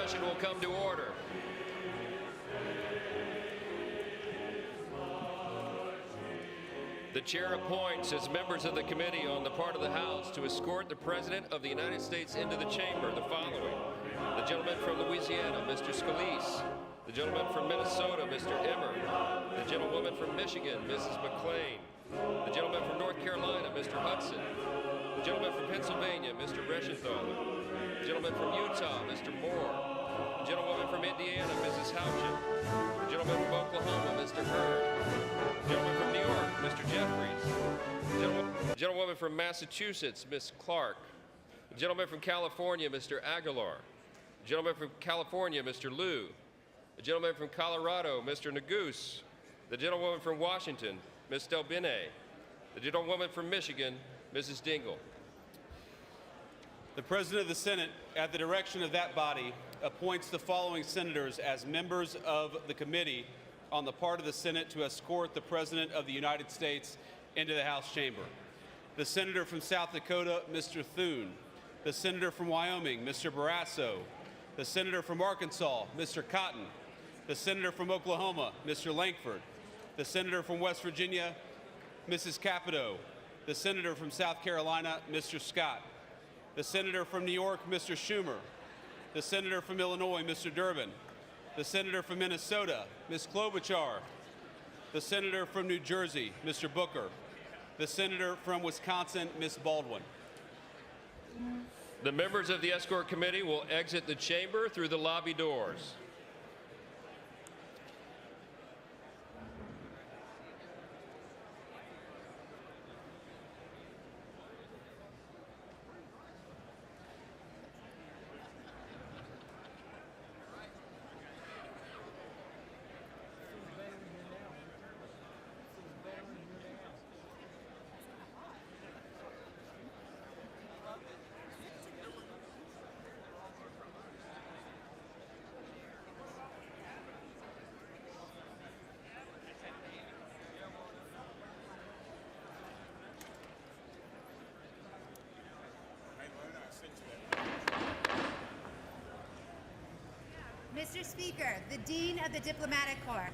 session will come to order. The chair appoints as members of the committee on the part of the House to escort the President of the United States into the chamber the following: the gentleman from Louisiana, Mr. Scalise; the gentleman from Minnesota, Mr. Emmer; the gentlewoman from Michigan, Mrs. McClain; the gentleman from North Carolina, Mr. Hudson; the gentleman from Pennsylvania, Mr. Reschenthaler; the gentleman from Utah, Mr. Moore; the gentlewoman from Indiana, Mrs. Houchin; the gentleman from Oklahoma, Mr. Hurd; the gentleman from New York, Mr. Jeffries; the gentlewoman from Massachusetts, Ms. Clark; the gentleman from California, Mr. Aguilar; the gentleman from California, Mr. Liu; the gentleman from Colorado, Mr. Neguse; the gentlewoman from Washington, Ms. Delbene; the gentlewoman from Michigan, Mrs. Dingell. The President of the Senate, at the direction of that body, appoints the following senators as members of the committee on the part of the Senate to escort the President of the United States into the House chamber: the Senator from South Dakota, Mr. Thune; the Senator from Wyoming, Mr. Barrasso; the Senator from Arkansas, Mr. Cotton; the Senator from Oklahoma, Mr. Lankford; the Senator from West Virginia, Mrs. Capito; the Senator from South Carolina, Mr. Scott; the Senator from New York, Mr. Schumer; the Senator from Illinois, Mr. Durbin; the Senator from Minnesota, Ms. Klobuchar; the Senator from New Jersey, Mr. Booker; the Senator from Wisconsin, Ms. Baldwin. The members of the escort committee will exit the chamber through the lobby doors. Mr. Speaker, the Dean of the Diplomatic Corps.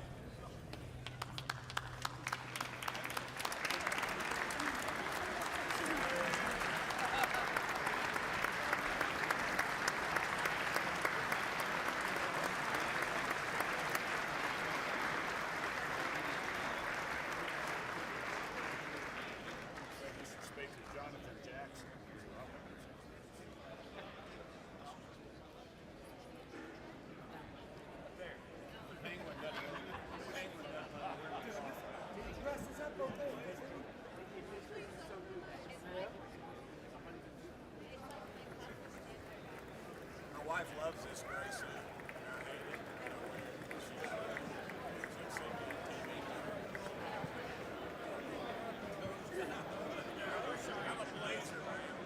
My wife loves this gray suit. I'm a blazer, man.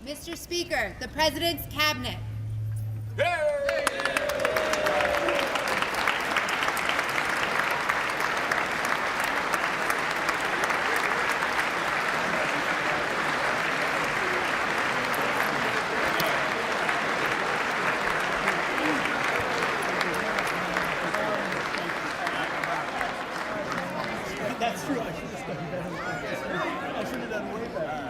Mr. Speaker, the President's Cabinet. That's true. I should have done better. I should have done way better.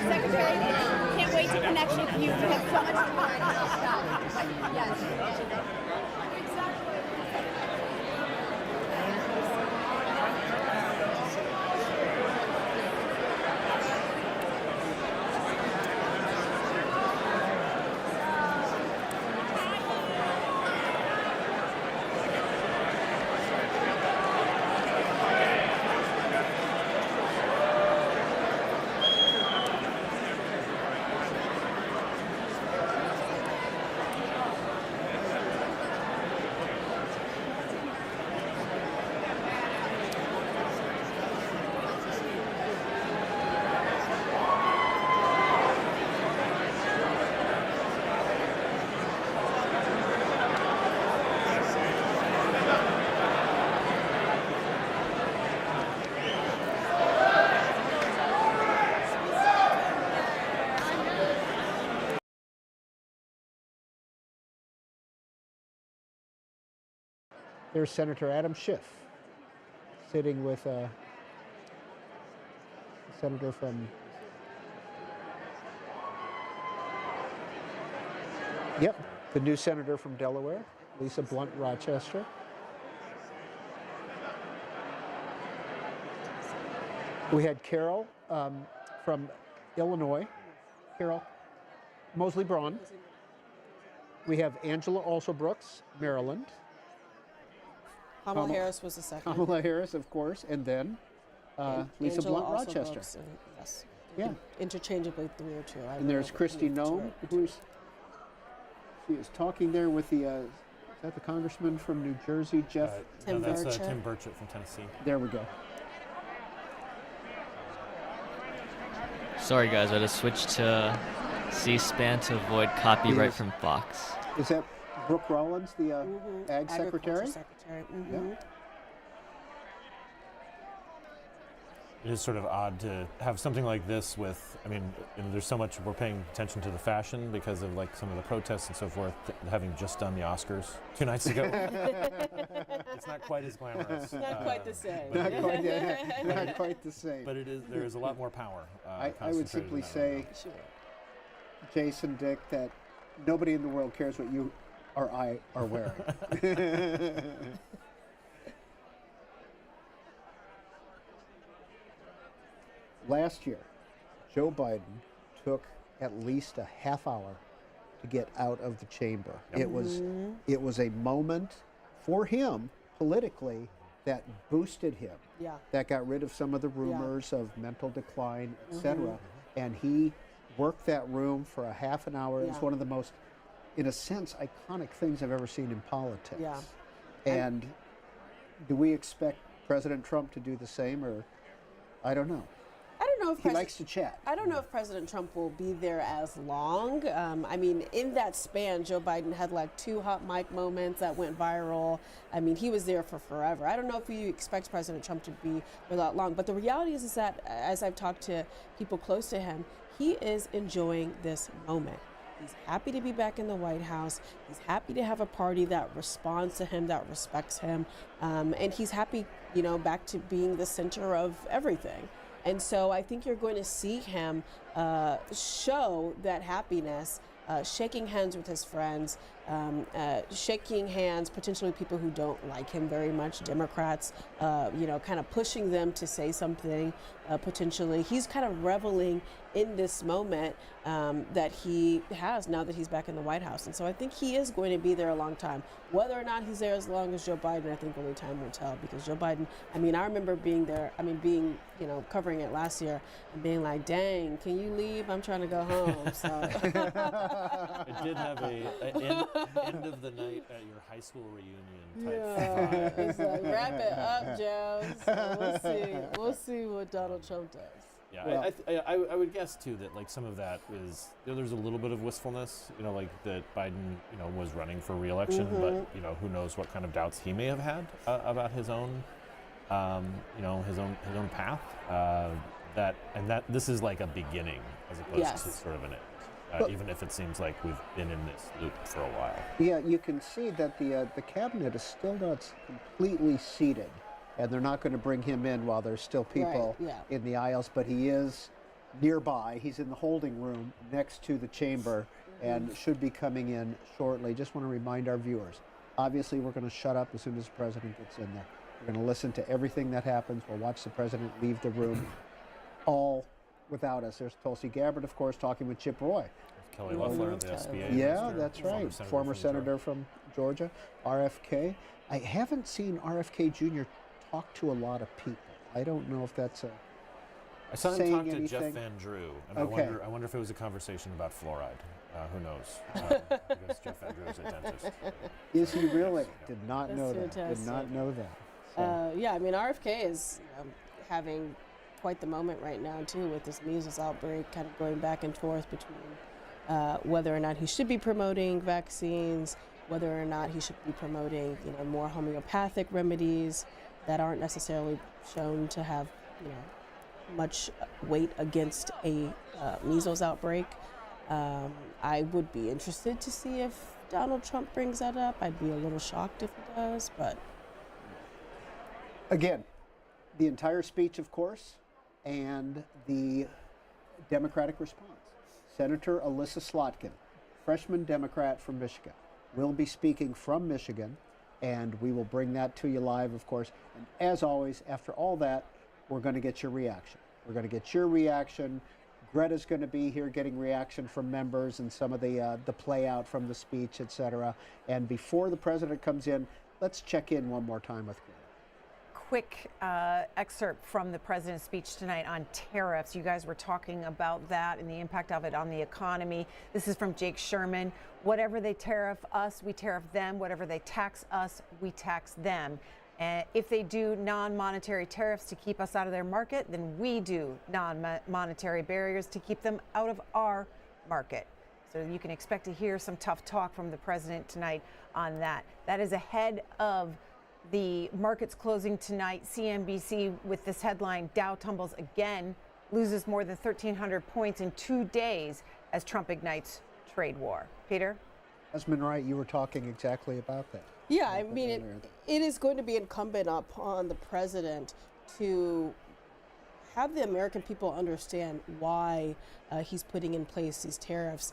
Secretary, can't wait to connect with you. We have so much to talk about. Yes. There's Senator Adam Schiff sitting with a senator from, the new senator from Delaware, Lisa Blunt Rochester. We had Carol from Illinois, Carol Mosley Braun. We have Angela Alsobrooks, Maryland. Kamala Harris was the second. Kamala Harris, of course, and then Lisa Angela Blunt Rochester. Brooks, and, yes. Yeah. Interchangeably 3 or 2. And there's Kristi Noem, she is talking there with the, is that the congressman from New Jersey, Jeff? Tim that's Burchett. Tim Burchett from Tennessee. There we go. Sorry guys, I just switched to C-SPAN to avoid copyright from Fox. Is that Brooke Rollins, the Ag Secretary? Secretary. Yeah. It is sort of odd to have something like this with, I mean, there's so much, we're paying attention to the fashion because of like some of the protests and so forth, having just done the Oscars 2 nights ago. It's not quite as glamorous. Not quite the same. Not quite the same. But there is a lot more power. I would simply concentrated in that say, right Sure. Jason, Dick, that nobody in the world cares what you or I are wearing. Last year, Joe Biden took at least a half hour to get out of the chamber. Yep. It was a moment for him politically that boosted him. Yeah. That got rid of some of the rumors of mental decline, etc. And he worked that room for a half an hour. It's one of the most, in a sense, iconic things I've ever seen in politics. Yeah. And do we expect President Trump to do the same, or I don't know. I don't know if He likes to chat. I don't know if President Trump will be there as long. I mean, in that span, Joe Biden had like 2 hot mic moments that went viral. I mean, he was there for forever. I don't know if you expect President Trump to be for that long. But the reality is that, as I've talked to people close to him, he is enjoying this moment. He's happy to be back in the White House. He's happy to have a party that responds to him, that respects him. And he's happy, you know, back to being the center of everything. And so I think you're going to see him show that happiness, shaking hands with his friends, shaking hands potentially with people who don't like him very much, Democrats, you know, kind of pushing them to say something potentially. He's kind of reveling in this moment that he has now that he's back in the White House. And so I think he is going to be there a long time. Whether or not he's there as long as Joe Biden, I think only time will tell, because Joe Biden, I mean, I remember being there, covering it last year and being like, dang, can you leave? I'm trying to go home. So It did have a end of the night at your high school reunion type vibe. It's like, wrap it up, Joe. So we'll see what Donald Trump does. Yeah, I would guess too that like some of that is there's a little bit of wistfulness, like that Biden was running for re-election, but who knows what kind of doubts he may have had about his own his own path. That this is like a beginning as opposed to sort of an end, even if it seems like we've been in this loop for a while. Yeah, you can see that the cabinet is still not completely seated. And they're not going to bring him in while there's still people in the aisles, but he is nearby. He's in the holding room next to the chamber and should be coming in shortly. Just want to remind our viewers, obviously we're going to shut up as soon as the president gets in there. We're going to listen to everything that happens. We'll watch the president leave the room, all without us. There's Tulsi Gabbard, of course, talking with Chip Roy. Kelly Loeffler, the SBA Yeah, minister, that's right. Former senator from Georgia, RFK. I haven't seen RFK Jr. talk to a lot of people. I don't know if that's I saw him talk to anything. Jeff Van Drew, and Okay. I wonder if it was a conversation about fluoride. Who knows? Because Jeff Van Drew is a dentist. Is he really? Did not That's know that. Did fantastic. not know that. So, Yeah, I mean, RFK is having quite the moment right now, too, with this measles outbreak, kind of going back and forth between whether or not he should be promoting vaccines, whether or not he should be promoting, more homeopathic remedies that aren't necessarily shown to have, much weight against a measles outbreak. I would be interested to see if Donald Trump brings that up. I'd be a little shocked if he does, but again, the entire speech, of course, and the Democratic response. Senator Alyssa Slotkin, freshman Democrat from Michigan, will be speaking from Michigan, and we will bring that to you live, of course. And as always, after all that, we're going to get your reaction. We're going to get your reaction. Greta's going to be here getting reaction from members and some of the play out from the speech, etc. And before the president comes in, let's check in one more time with Greta. Quick excerpt from the president's speech tonight on tariffs. You guys were talking about that and the impact of it on the economy. This is from Jake Sherman. Whatever they tariff us, we tariff them. Whatever they tax us, we tax them. And if they do non-monetary tariffs to keep us out of their market, then we do non-monetary barriers to keep them out of our market. So you can expect to hear some tough talk from the president tonight on that. That is ahead of the markets closing tonight. CNBC with this headline: Dow tumbles again, loses more than 1,300 points in 2 days as Trump ignites trade war. Peter? Esmond Wright, you were talking exactly about that. yeah, I mean, it is going to be incumbent upon the president to have the American people understand why he's putting in place these tariffs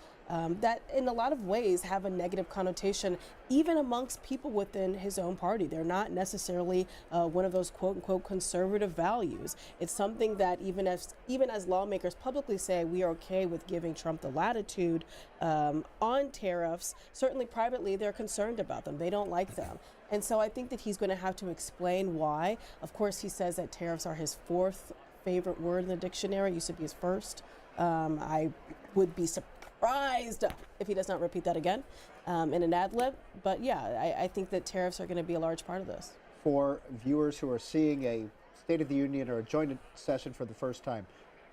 that in a lot of ways have a negative connotation even amongst people within his own party. They're not necessarily one of those quote unquote conservative values. It's something that even as lawmakers publicly say we are okay with giving Trump the latitude on tariffs, certainly privately they're concerned about them. They don't like them. And so I think that he's going to have to explain why. Of course, he says that tariffs are his fourth favorite word in the dictionary. It used to be his first. I would be surprised if he does not repeat that again in an ad lib. But yeah, I think that tariffs are going to be a large part of this. For viewers who are seeing a State of the Union or a joint session for the first time,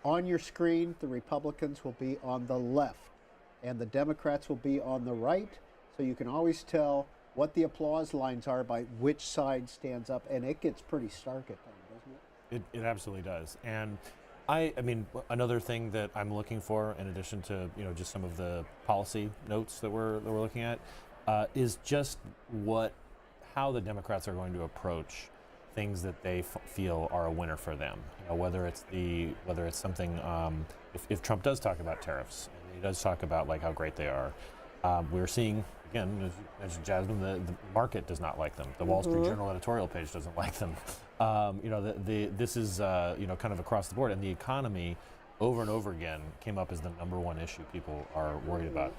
on your screen, the Republicans will be on the left and the Democrats will be on the right. So you can always tell what the applause lines are by which side stands up. And it gets pretty stark at times, doesn't it? It absolutely does. And I mean, another thing that I'm looking for, in addition to just some of the policy notes that we're looking at, is just how the Democrats are going to approach things that they feel are a winner for them. Whether it's something if Trump does talk about tariffs, and he does talk about like how great they are, we're seeing. Again, as Jasmine, the market does not like them. The Wall Street Journal editorial page doesn't like them. This is kind of across the board, and the economy over and over again came up as the #1 issue people are worried about.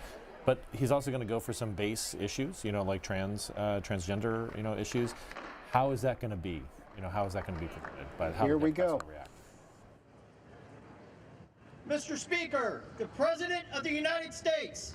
But he's also going to go for some base issues, like transgender, issues. How is that going to be? How is that going to be presented? But how Here we go. React? Mr. Speaker, the President of the United States.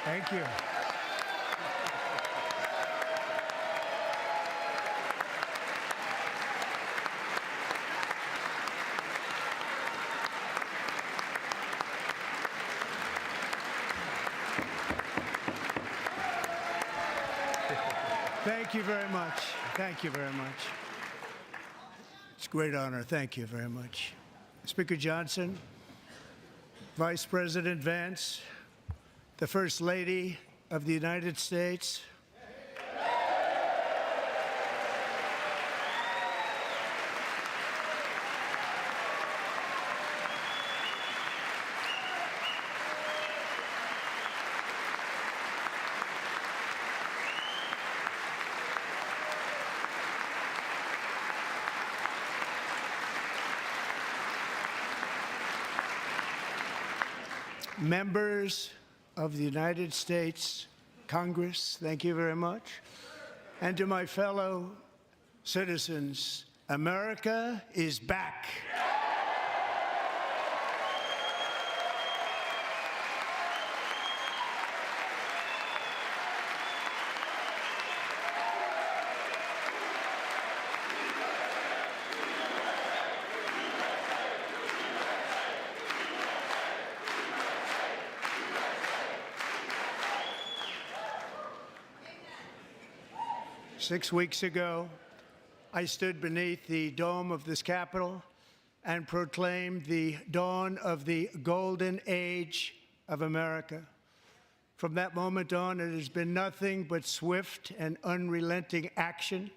Thank you. Thank you very much. Thank you very much. It's a great honor. Thank you very much. Speaker Johnson, Vice President Vance, the First Lady of the United States, members of the United States Congress, thank you very much. And to my fellow citizens, America is back. 6 weeks ago, I stood beneath the dome of this Capitol and proclaimed the dawn of the golden age of America. From that moment on, it has been nothing but swift and unrelenting action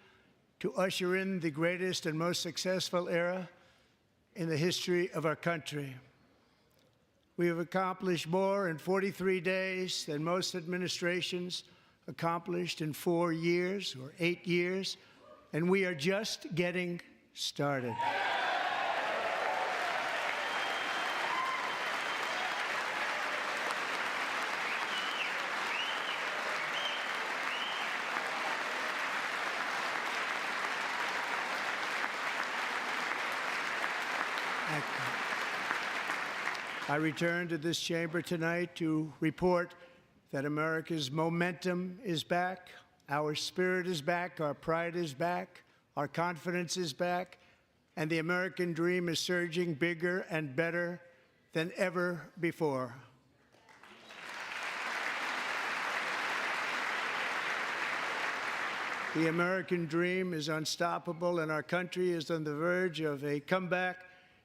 to usher in the greatest and most successful era in the history of our country. We have accomplished more in 43 days than most administrations accomplished in 4 years or 8 years, and we are just getting started. I return to this chamber tonight to report that America's momentum is back, our spirit is back, our pride is back, our confidence is back, and the American dream is surging bigger and better than ever before. The American dream is unstoppable, and our country is on the verge of a comeback,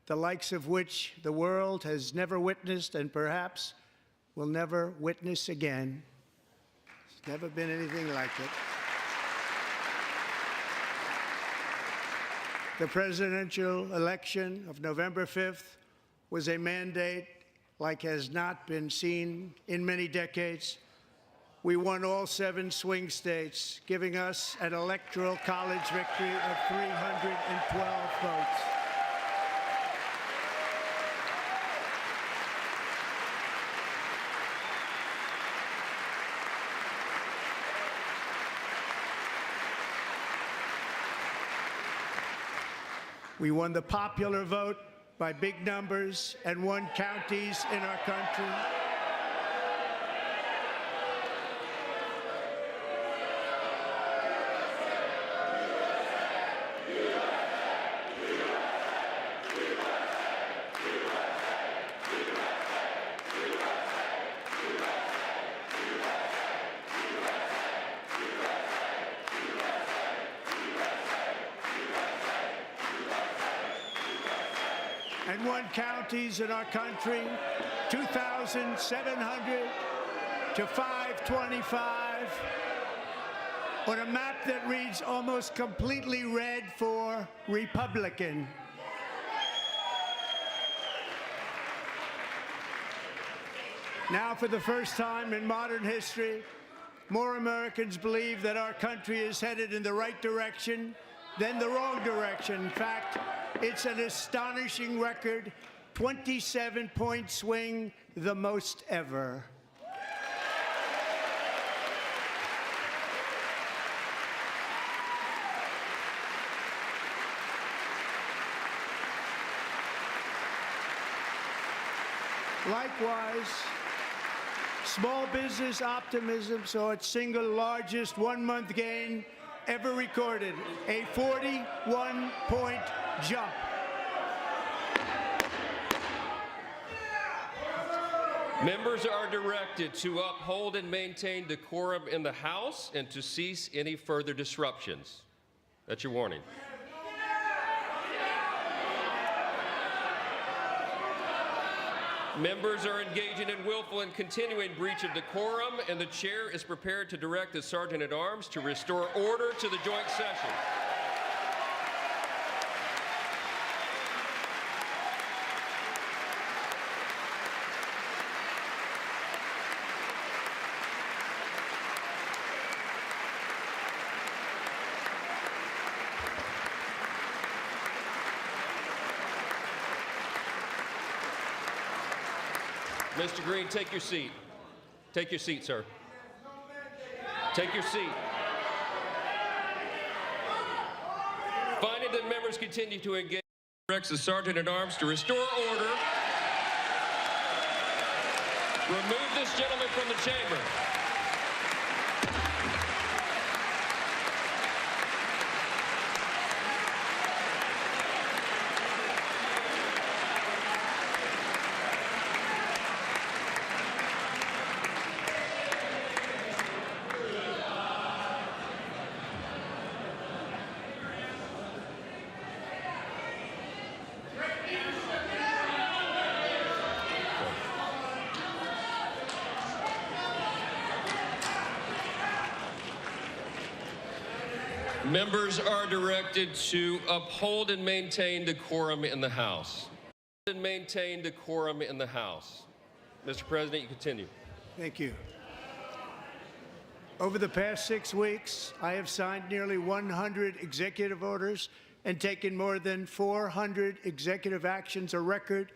the likes of which the world has never witnessed and perhaps will never witness again. There's never been anything like it. The presidential election of November 5th was a mandate like has not been seen in many decades. We won all 7 swing states, giving us an electoral college victory of 312 votes. We won the popular vote by big numbers and won counties in our country. And won counties in our country, 2,700 to 525, on a map that reads almost completely red for Republican. Now, for the first time in modern history, more Americans believe that our country is headed in the right direction than the wrong direction. In fact, it's an astonishing record, 27-point swing, the most ever. Small business optimism saw its single largest one-month gain ever recorded, a 41-point jump. Members are directed to uphold and maintain decorum in the House and to cease any further disruptions. That's your warning. Members are engaging in willful and continuing breach of decorum, and the chair is prepared to direct the Sergeant-at-Arms to restore order to the joint session. Mr. Green, take your seat. Take your seat, sir. Take your seat. Finding that members continue to engage, directs the Sergeant-at-Arms to restore order. Remove this gentleman from the chamber. Members are directed to uphold and maintain decorum in the House. And maintain decorum in the House. Mr. President, you continue. Thank you. Over the past 6 weeks, I have signed nearly 100 executive orders and taken more than 400 executive actions, a record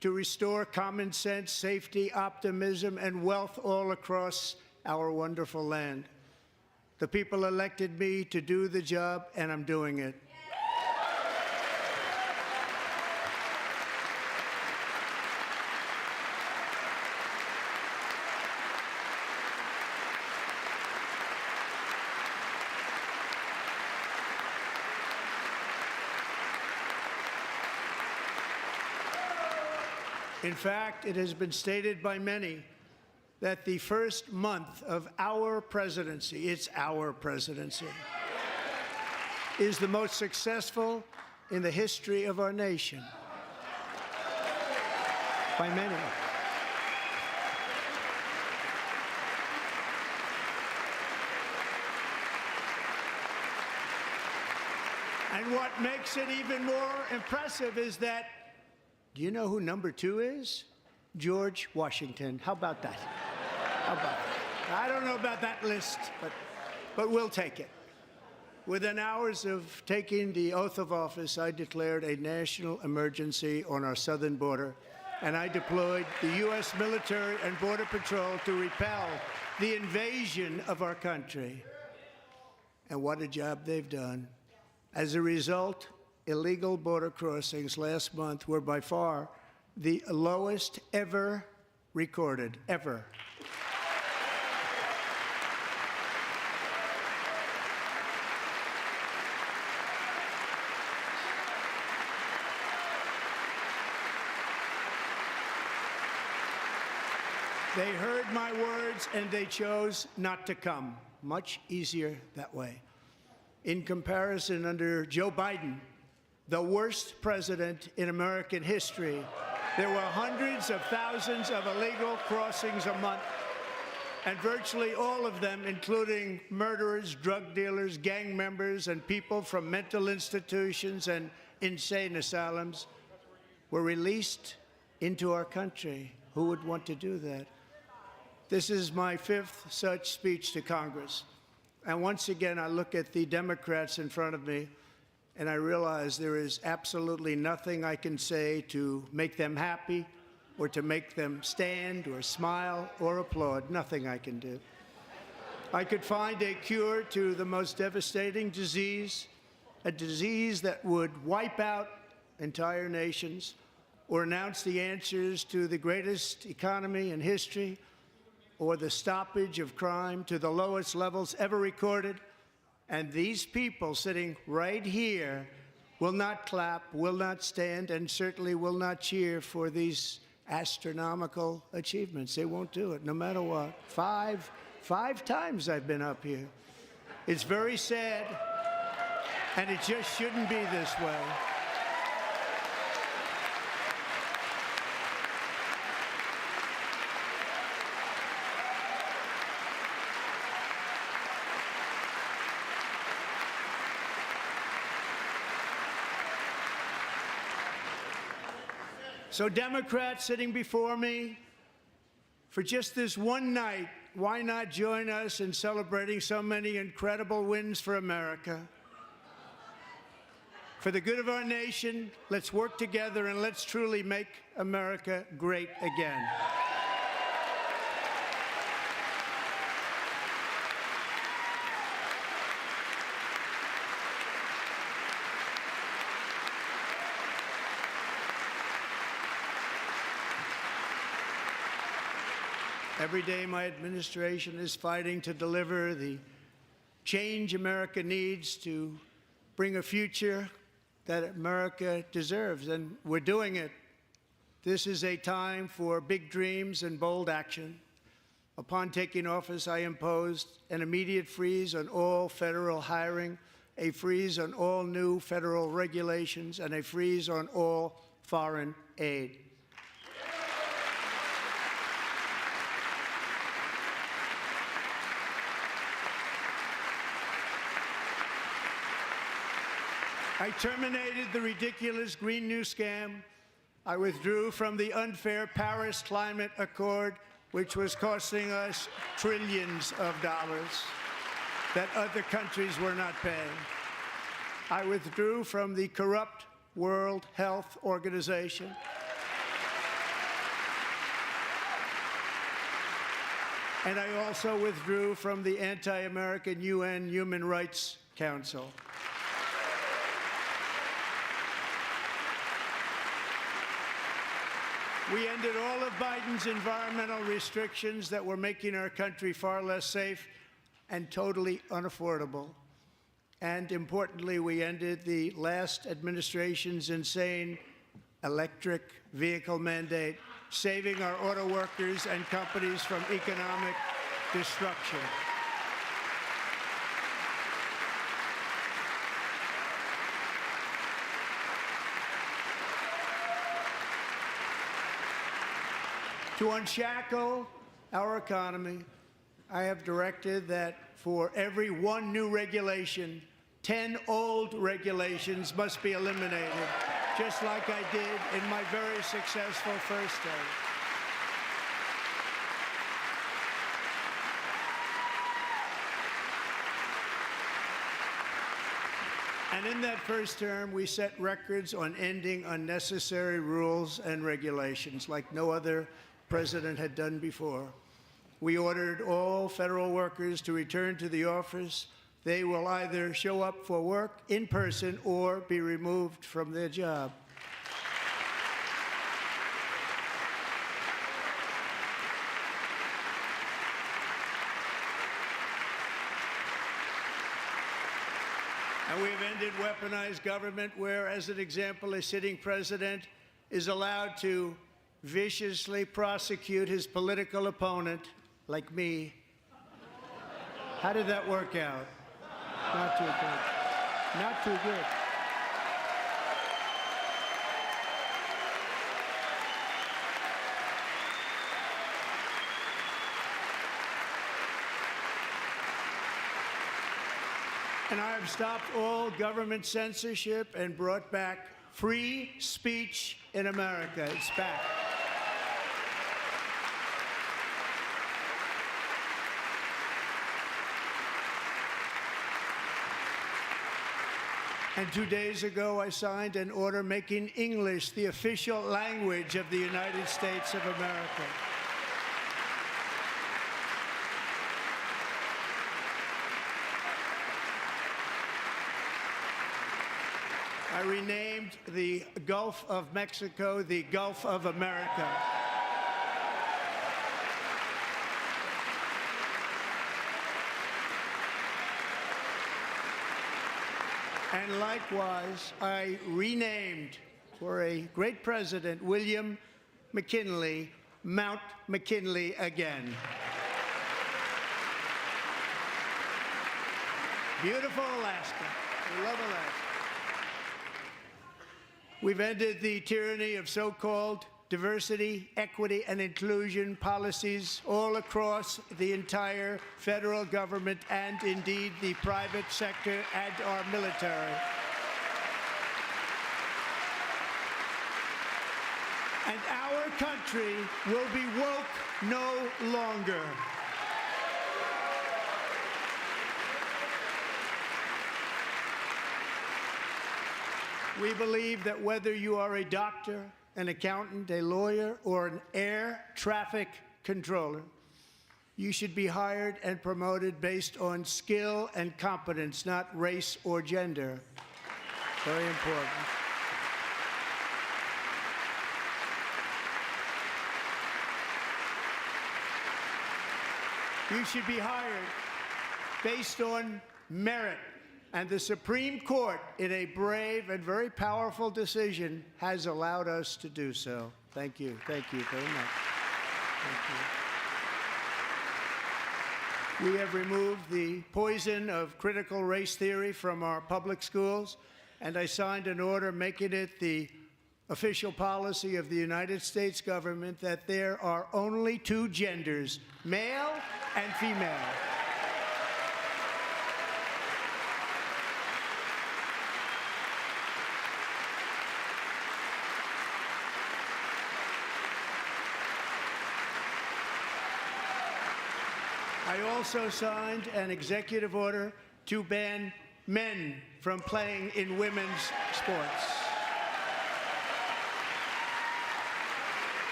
to restore common sense, safety, optimism, and wealth all across our wonderful land. The people elected me to do the job, and I'm doing it. In fact, it has been stated by many that the first month of our presidency, it's our presidency, is the most successful in the history of our nation. By many. And what makes it even more impressive is that, do you know who number 2 is? George Washington. How about that? How about that? I don't know about that list, but we'll take it. Within hours of taking the oath of office, I declared a national emergency on our southern border, and I deployed the U.S. military and Border Patrol to repel the invasion of our country. And what a job they've done. As a result, illegal border crossings last month were by far the lowest ever recorded, ever. They heard my words and they chose not to come. Much easier that way. In comparison, under Joe Biden, the worst president in American history, there were hundreds of thousands of illegal crossings a month, and virtually all of them, including murderers, drug dealers, gang members, and people from mental institutions and insane asylums, were released into our country. Who would want to do that? This is my 5th such speech to Congress. And once again, I look at the Democrats in front of me, and I realize there is absolutely nothing I can say to make them happy or to make them stand or smile or applaud. Nothing I can do. I could find a cure to the most devastating disease, a disease that would wipe out entire nations, or announce the answers to the greatest economy in history, or the stoppage of crime to the lowest levels ever recorded. And these people sitting right here will not clap, will not stand, and certainly will not cheer for these astronomical achievements. They won't do it, no matter what. Five times I've been up here. It's very sad, and it just shouldn't be this way. So Democrats sitting before me, for just this one night, why not join us in celebrating so many incredible wins for America? For the good of our nation, let's work together and let's truly make America great again. Every day, my administration is fighting to deliver the change America needs to bring a future that America deserves, and we're doing it. This is a time for big dreams and bold action. Upon taking office, I imposed an immediate freeze on all federal hiring, a freeze on all new federal regulations, and a freeze on all foreign aid. I terminated the ridiculous Green New Scam. I withdrew from the unfair Paris Climate Accord, which was costing us trillions of dollars that other countries were not paying. I withdrew from the corrupt World Health Organization. And I also withdrew from the anti-American UN Human Rights Council. We ended all of Biden's environmental restrictions that were making our country far less safe and totally unaffordable. And importantly, we ended the last administration's insane electric vehicle mandate, saving our auto workers and companies from economic destruction. To unshackle our economy, I have directed that for every one new regulation, 10 old regulations must be eliminated, just like I did in my very successful first term. And in that first term, we set records on ending unnecessary rules and regulations like no other president had done before. We ordered all federal workers to return to the office. They will either show up for work in person or be removed from their job. And we have ended weaponized government where, as an example, a sitting president is allowed to viciously prosecute his political opponent, like me. How did that work out? Not too good. Not too good. And I have stopped all government censorship and brought back free speech in America. It's back. And 2 days ago, I signed an order making English the official language of the United States of America. I renamed the Gulf of Mexico the Gulf of America. And likewise, I renamed for a great president, William McKinley, Mount McKinley again. Beautiful Alaska. We love Alaska. We've ended the tyranny of so-called diversity, equity, and inclusion policies all across the entire federal government and indeed the private sector and our military. And our country will be woke no longer. We believe that whether you are a doctor, an accountant, a lawyer, or an air traffic controller, you should be hired and promoted based on skill and competence, not race or gender. Very important. You should be hired based on merit. And the Supreme Court, in a brave and very powerful decision, has allowed us to do so. Thank you. Thank you very much. Thank you. We have removed the poison of critical race theory from our public schools, and I signed an order making it the official policy of the United States government that there are only two genders, male and female. I also signed an executive order to ban men from playing in women's sports.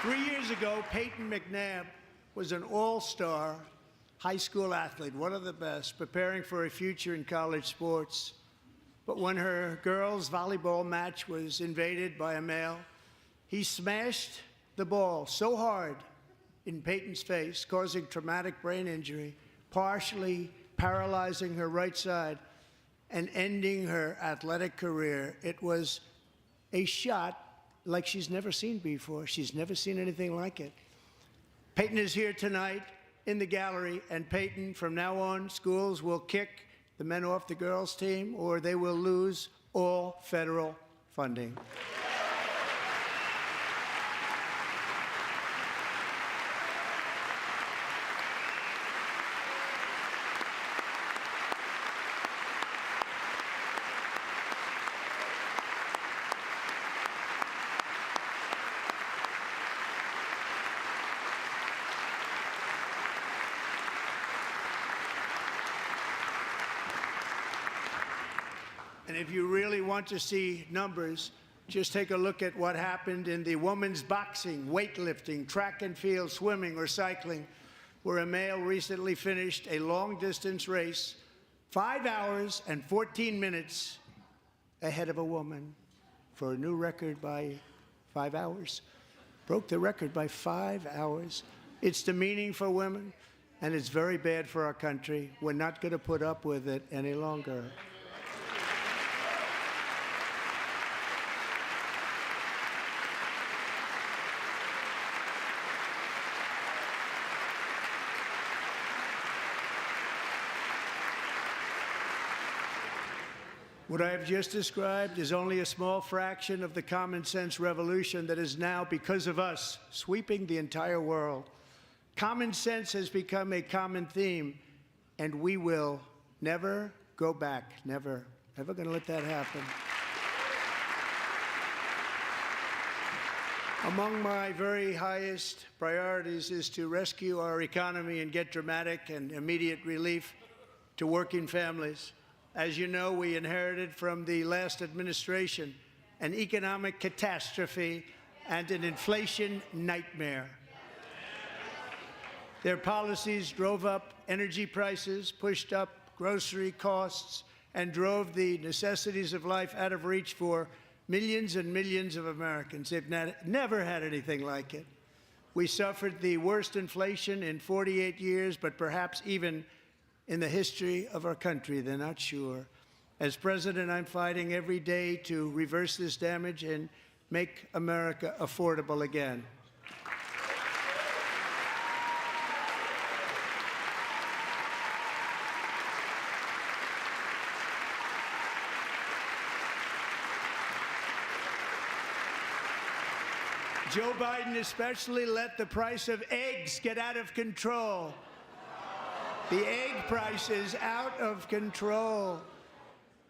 Three years ago, Peyton McNabb was an all-star high school athlete, one of the best, preparing for a future in college sports. But when her girls' volleyball match was invaded by a male, he smashed the ball so hard in Peyton's face, causing traumatic brain injury, partially paralyzing her right side and ending her athletic career. It was a shot like she's never seen before. She's never seen anything like it. Peyton is here tonight in the gallery, and Peyton, from now on, schools will kick the men off the girls' team, or they will lose all federal funding. And if you really want to see numbers, just take a look at what happened in the women's boxing, weightlifting, track and field, swimming, or cycling, where a male recently finished a long-distance race 5 hours and 14 minutes ahead of a woman for a new record by 5 hours. Broke the record by 5 hours. It's demeaning for women, and it's very bad for our country. We're not going to put up with it any longer. What I have just described is only a small fraction of the common sense revolution that is now, because of us, sweeping the entire world. Common sense has become a common theme, and we will never go back. Never. Never going to let that happen. Among my very highest priorities is to rescue our economy and get dramatic and immediate relief to working families. As you know, we inherited from the last administration an economic catastrophe and an inflation nightmare. Their policies drove up energy prices, pushed up grocery costs, and drove the necessities of life out of reach for millions and millions of Americans. They've never had anything like it. We suffered the worst inflation in 48 years, but perhaps even in the history of our country. They're not sure. As president, I'm fighting every day to reverse this damage and make America affordable again. Joe Biden especially let the price of eggs get out of control. The egg price is out of control,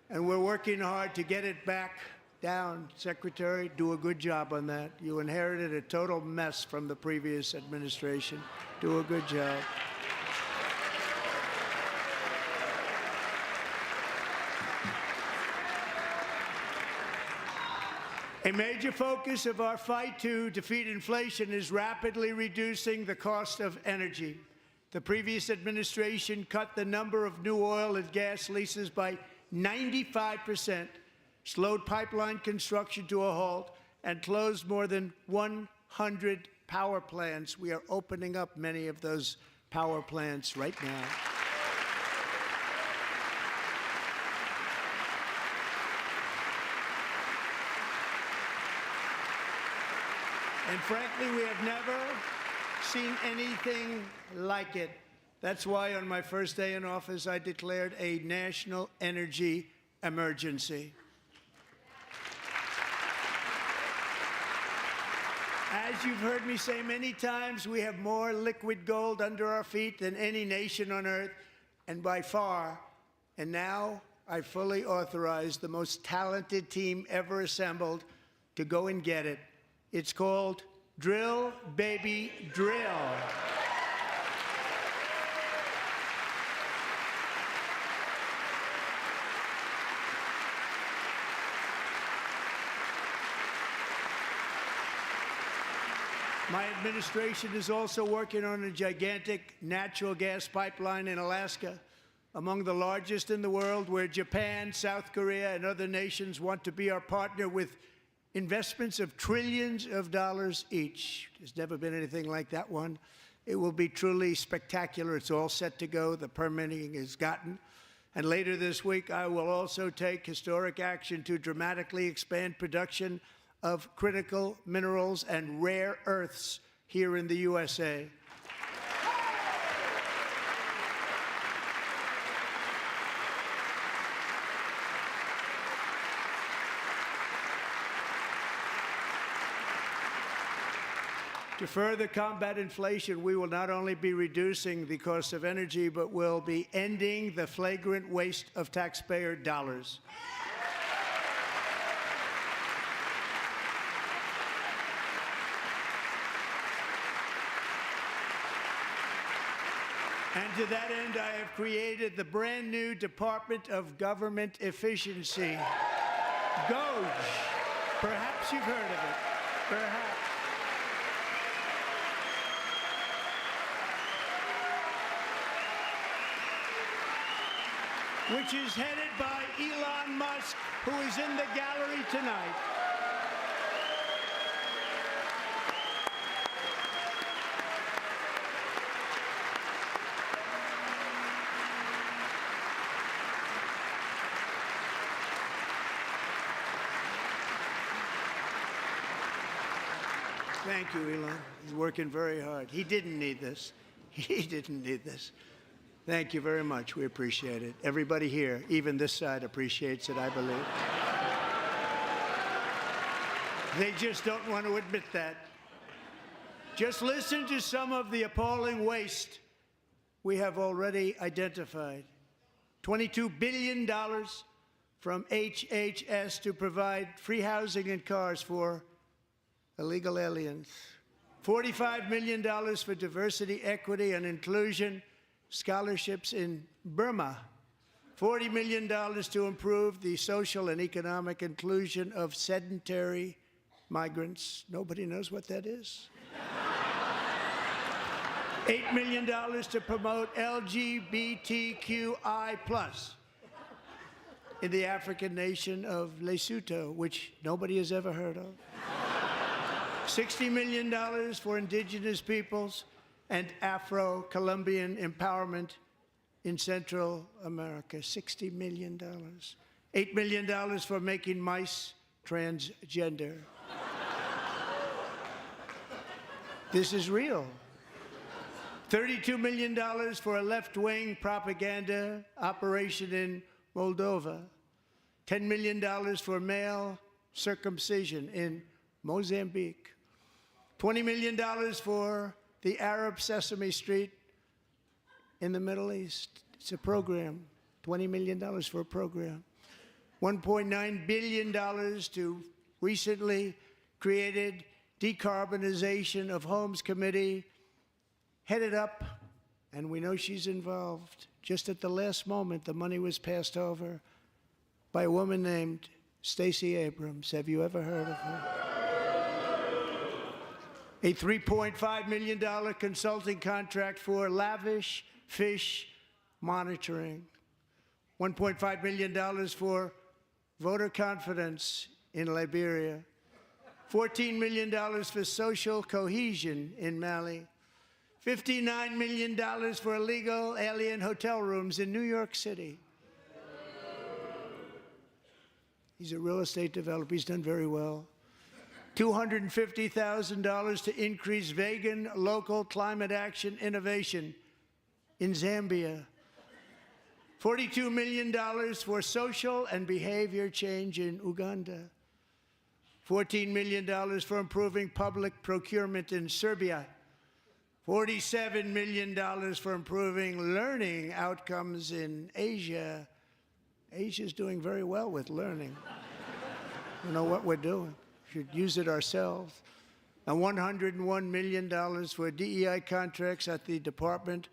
and we're working hard to get it back down. Secretary, do a good job on that. You inherited a total mess from the previous administration. Do a good job. A major focus of our fight to defeat inflation is rapidly reducing the cost of energy. The previous administration cut the number of new oil and gas leases by 95%, slowed pipeline construction to a halt, and closed more than 100 power plants. We are opening up many of those power plants right now. And frankly, we have never seen anything like it. That's why on my first day in office, I declared a national energy emergency. As you've heard me say many times, we have more liquid gold under our feet than any nation on earth, and by far. And now I fully authorize the most talented team ever assembled to go and get it. It's called Drill, Baby, Drill. My administration is also working on a gigantic natural gas pipeline in Alaska, among the largest in the world, where Japan, South Korea, and other nations want to be our partner with investments of trillions of dollars each. There's never been anything like that one. It will be truly spectacular. It's all set to go. The permitting is gotten. And later this week, I will also take historic action to dramatically expand production of critical minerals and rare earths here in the USA. To further combat inflation, we will not only be reducing the cost of energy, but will be ending the flagrant waste of taxpayer dollars. And to that end, I have created the brand new Department of Government Efficiency, DOGE. Perhaps you've heard of it. Perhaps. Which is headed by Elon Musk, who is in the gallery tonight. Thank you, Elon. He's working very hard. He didn't need this. He didn't need this. Thank you very much. We appreciate it. Everybody here, even this side, appreciates it, I believe. They just don't want to admit that. Just listen to some of the appalling waste we have already identified. $22 billion from HHS to provide free housing and cars for illegal aliens. $45 million for diversity, equity, and inclusion scholarships in Burma. $40 million to improve the social and economic inclusion of sedentary migrants. Nobody knows what that is. $8 million to promote LGBTQI+ in the African nation of Lesotho, which nobody has ever heard of. $60 million for indigenous peoples and Afro-Colombian empowerment in Central America. $60 million. $8 million for making mice transgender. This is real. $32 million for a left-wing propaganda operation in Moldova. $10 million for male circumcision in Mozambique. $20 million for the Arab Sesame Street in the Middle East. It's a program. $20 million for a program. $1.9 billion to recently created Decarbonization of Homes Committee, headed up, and we know she's involved. Just at the last moment, the money was passed over by a woman named Stacey Abrams. Have you ever heard of her? A $3.5 million consulting contract for lavish fish monitoring. $1.5 million for voter confidence in Liberia. $14 million for social cohesion in Mali. $59 million for illegal alien hotel rooms in New York City. He's a real estate developer. He's done very well. $250,000 to increase vegan local climate action innovation in Zambia. $42 million for social and behavior change in Uganda. $14 million for improving public procurement in Serbia. $47 million for improving learning outcomes in Asia. Asia's doing very well with learning. You know what we're doing. Should use it ourselves. And $101 million for DEI contracts at the Department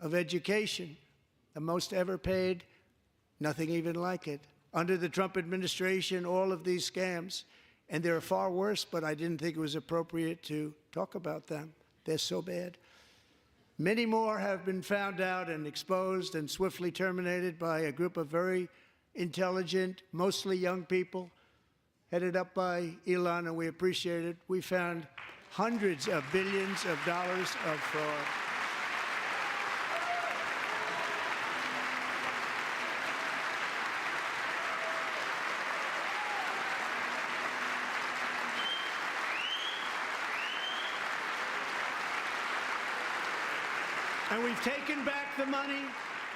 of Education. The most ever paid, nothing even like it. Under the Trump administration, all of these scams, and they're far worse, but I didn't think it was appropriate to talk about them. They're so bad. Many more have been found out and exposed and swiftly terminated by a group of very intelligent, mostly young people, headed up by Elon, and we appreciate it. We found hundreds of billions of dollars of fraud. And we've taken back the money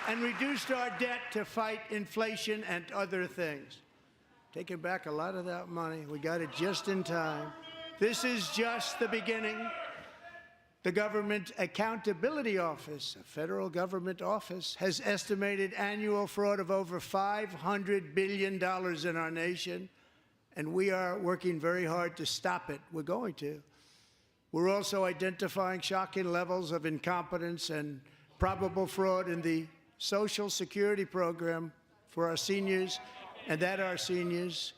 and reduced our debt to fight inflation and other things. Taken back a lot of that money. We got it just in time. This is just the beginning. The Government Accountability Office, a federal government office, has estimated annual fraud of over $500 billion in our nation, and we are working very hard to stop it. We're going to. We're also identifying shocking levels of incompetence and probable fraud in the Social Security program for our seniors, and that our seniors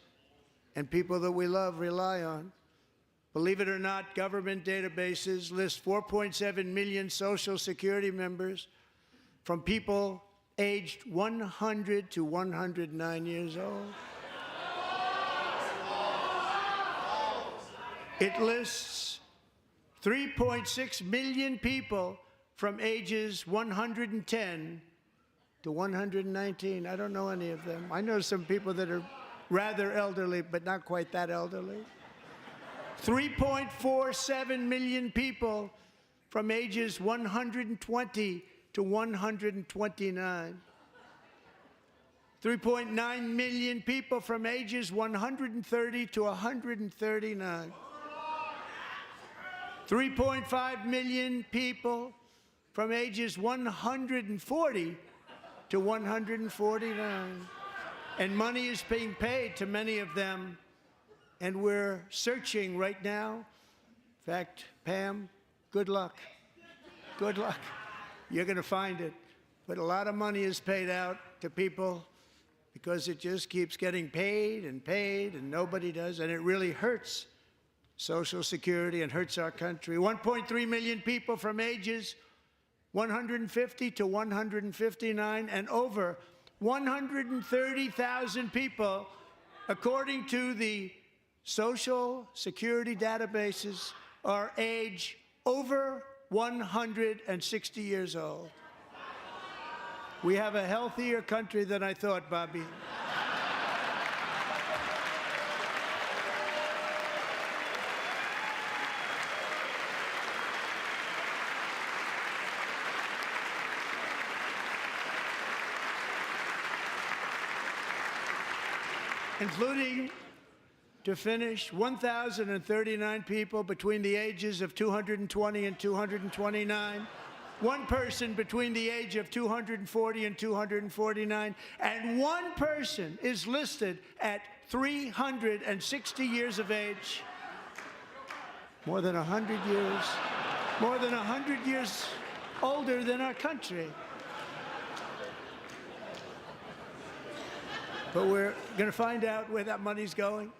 and people that we love rely on. Believe it or not, government databases list 4.7 million Social Security members from people aged 100 to 109 years old. It lists 3.6 million people from ages 110 to 119. I don't know any of them. I know some people that are rather elderly, but not quite that elderly. 3.47 million people from ages 120 to 129. 3.9 million people from ages 130 to 139. 3.5 million people from ages 140 to 149. And money is being paid to many of them, and we're searching right now. In fact, Pam, good luck. Good luck. You're going to find it. But a lot of money is paid out to people because it just keeps getting paid, and nobody does, and it really hurts Social Security and hurts our country. 1.3 million people from ages 150 to 159, and over 130,000 people, according to the Social Security databases are age over 160 years old. We have a healthier country than I thought, Bobby. Including, to finish, 1,039 people between the ages of 220 and 229, one person between the age of 240 and 249, and one person is listed at 360 years of age. More than 100 years older than our country. But we're going to find out where that money's going,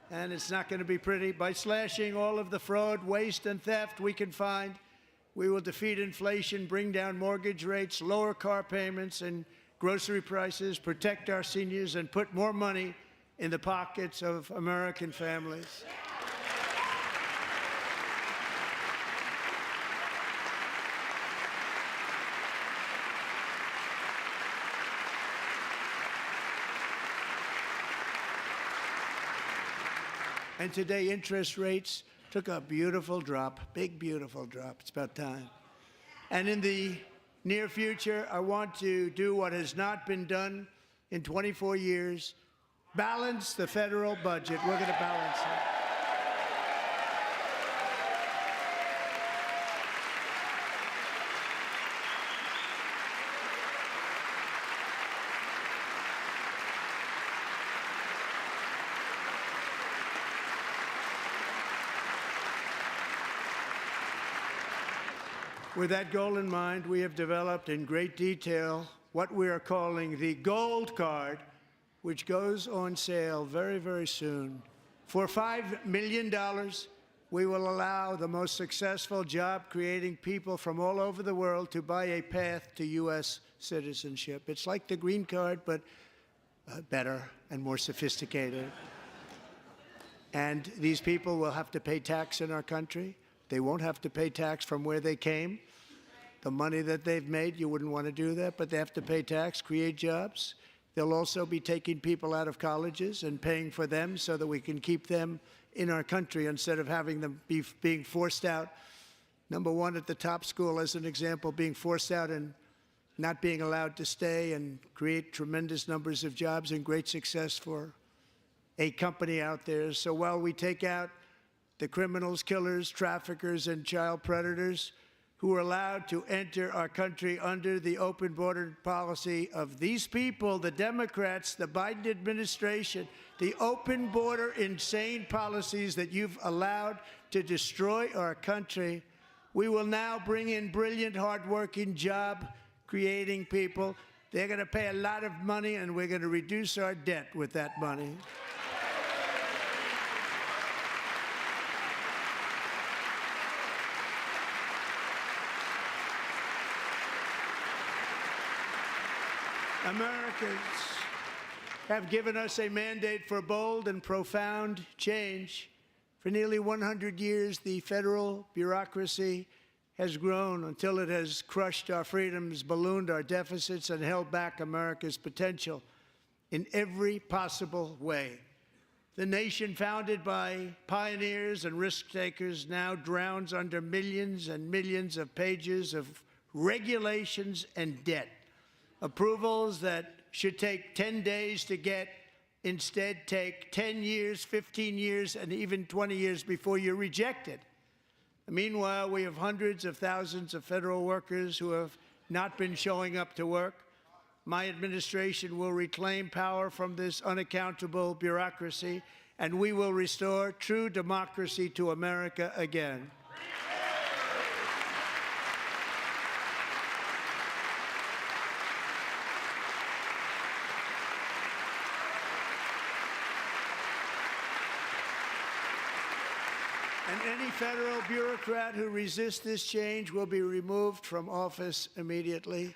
and it's not going to be pretty. By slashing all of the fraud, waste, and theft we can find, we will defeat inflation, bring down mortgage rates, lower car payments and grocery prices, protect our seniors, and put more money in the pockets of American families. And today, interest rates took a beautiful drop, big, beautiful drop. It's about time. And in the near future, I want to do what has not been done in 24 years, balance the federal budget. We're going to balance it. With that goal in mind, we have developed in great detail what we are calling the Gold Card, which goes on sale very, very soon. For $5 million, we will allow the most successful job-creating people from all over the world to buy a path to U.S. citizenship. It's like the green card, but better and more sophisticated. And these people will have to pay tax in our country. They won't have to pay tax from where they came. The money that they've made, you wouldn't want to do that, but they have to pay tax, create jobs. They'll also be taking people out of colleges and paying for them so that we can keep them in our country instead of having them being forced out. Number one, at the top school, as an example, being forced out and not being allowed to stay and create tremendous numbers of jobs and great success for a company out there. So while we take out the criminals, killers, traffickers, and child predators who are allowed to enter our country under the open border policy of these people, the Democrats, the Biden administration, the open border insane policies that you've allowed to destroy our country, we will now bring in brilliant, hardworking, job-creating people. They're going to pay a lot of money, and we're going to reduce our debt with that money. Americans have given us a mandate for bold and profound change. For nearly 100 years, the federal bureaucracy has grown until it has crushed our freedoms, ballooned our deficits, and held back America's potential in every possible way. The nation founded by pioneers and risk-takers now drowns under millions and millions of pages of regulations and debt. Approvals that should take 10 days to get instead take 10 years, 15 years, and even 20 years before you're rejected. Meanwhile, we have hundreds of thousands of federal workers who have not been showing up to work. My administration will reclaim power from this unaccountable bureaucracy, and we will restore true democracy to America again. And any federal bureaucrat who resists this change will be removed from office immediately.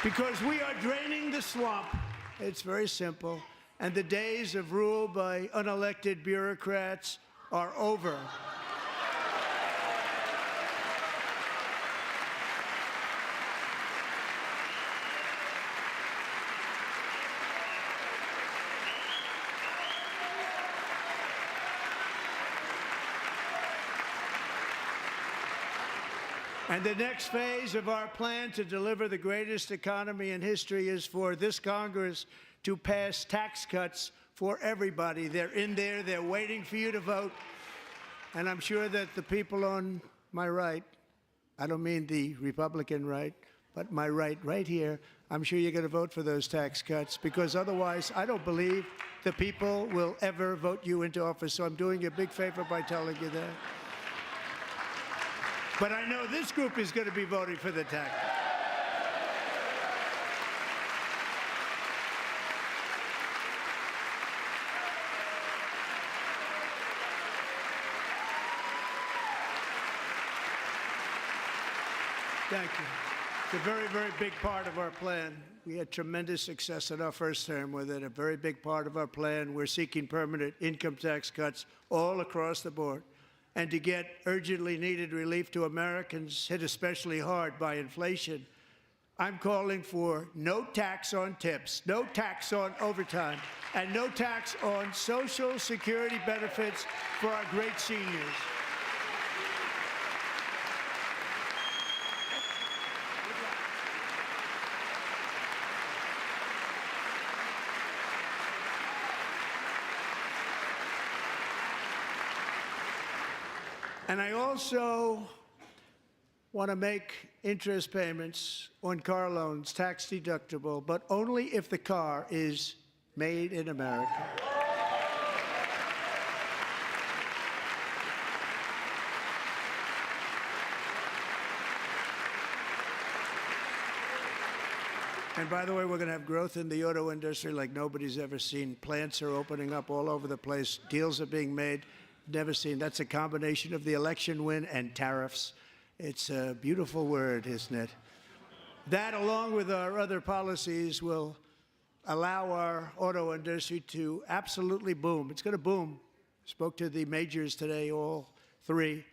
Because we are draining the swamp. It's very simple. and the days of rule by unelected bureaucrats are over. And the next phase of our plan to deliver the greatest economy in history is for this Congress to pass tax cuts for everybody. They're in there. They're waiting for you to vote. And I'm sure that the people on my right, I don't mean the Republican right, but my right here, I'm sure you're going to vote for those tax cuts, because otherwise I don't believe the people will ever vote you into office. So I'm doing you a big favor by telling you that. But I know this group is going to be voting for the tax. Thank you. It's a very, very big part of our plan. We had tremendous success in our first term with it. A very big part of our plan. We're seeking permanent income tax cuts all across the board. And to get urgently needed relief to Americans hit especially hard by inflation, I'm calling for no tax on tips, no tax on overtime, and no tax on Social Security benefits for our great seniors. And I also want to make interest payments on car loans tax deductible, but only if the car is made in America. And by the way, we're going to have growth in the auto industry like nobody's ever seen. Plants are opening up all over the place. Deals are being made. Never seen. That's a combination of the election win and tariffs. It's a beautiful word, isn't it? That, along with our other policies, will allow our auto industry to absolutely boom. It's going to boom. Spoke to the majors today, all three,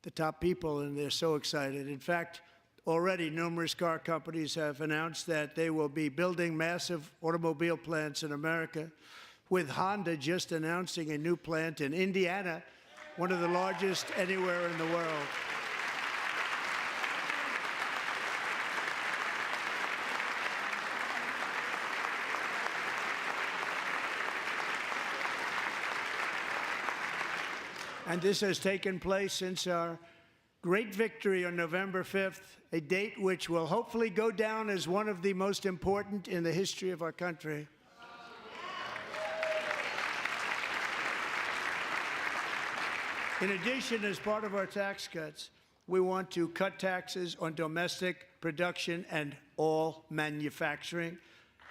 the top people, and they're so excited. In fact, already numerous car companies have announced that they will be building massive automobile plants in America, with Honda just announcing a new plant in Indiana, one of the largest anywhere in the world. And this has taken place since our great victory on November 5th, a date which will hopefully go down as one of the most important in the history of our country. In addition, as part of our tax cuts, we want to cut taxes on domestic production and all manufacturing.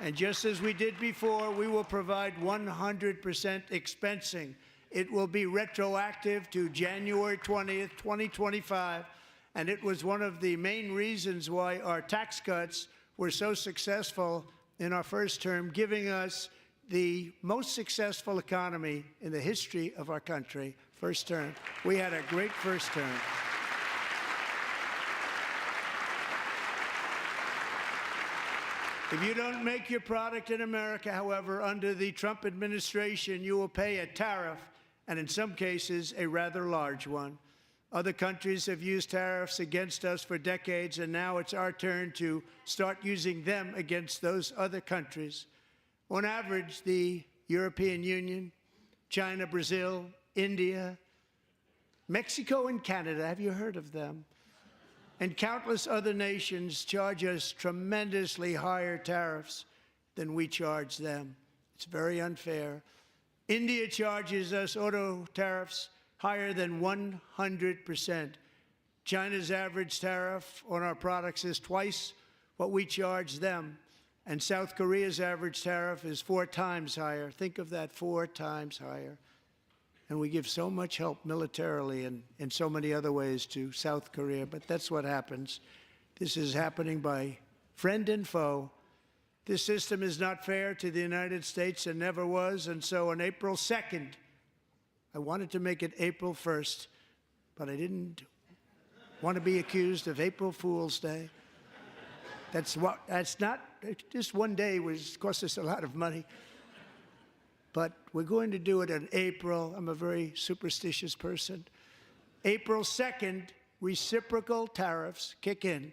And just as we did before, we will provide 100% expensing. It will be retroactive to January 20th, 2025. And it was one of the main reasons why our tax cuts were so successful in our first term, giving us the most successful economy in the history of our country. First term. We had a great first term. If you don't make your product in America, however, under the Trump administration, you will pay a tariff, and in some cases, a rather large one. Other countries have used tariffs against us for decades, and now it's our turn to start using them against those other countries. On average, the European Union, China, Brazil, India, Mexico, and Canada, have you heard of them? And countless other nations charge us tremendously higher tariffs than we charge them. It's very unfair. India charges us auto tariffs higher than 100%. China's average tariff on our products is twice what we charge them. And South Korea's average tariff is 4 times higher. Think of that, 4 times higher. And we give so much help militarily and in so many other ways to South Korea, but that's what happens. This is happening by friend and foe. This system is not fair to the United States and never was. And so on April 2nd, I wanted to make it April 1st, but I didn't want to be accused of April Fool's Day. That's not, just one day was cost us a lot of money. But we're going to do it in April. I'm a very superstitious person. April 2nd, reciprocal tariffs kick in.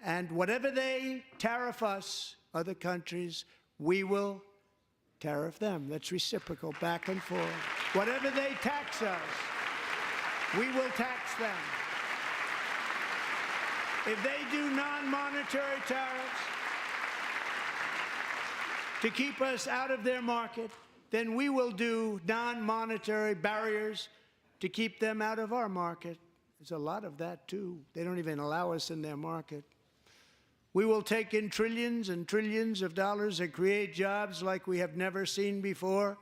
And whatever they tariff us, other countries, we will tariff them. That's reciprocal, back and forth. Whatever they tax us, we will tax them. If they do non-monetary tariffs to keep us out of their market, then we will do non-monetary barriers to keep them out of our market. There's a lot of that, too. They don't even allow us in their market. We will take in trillions and trillions of dollars and create jobs like we have never seen before.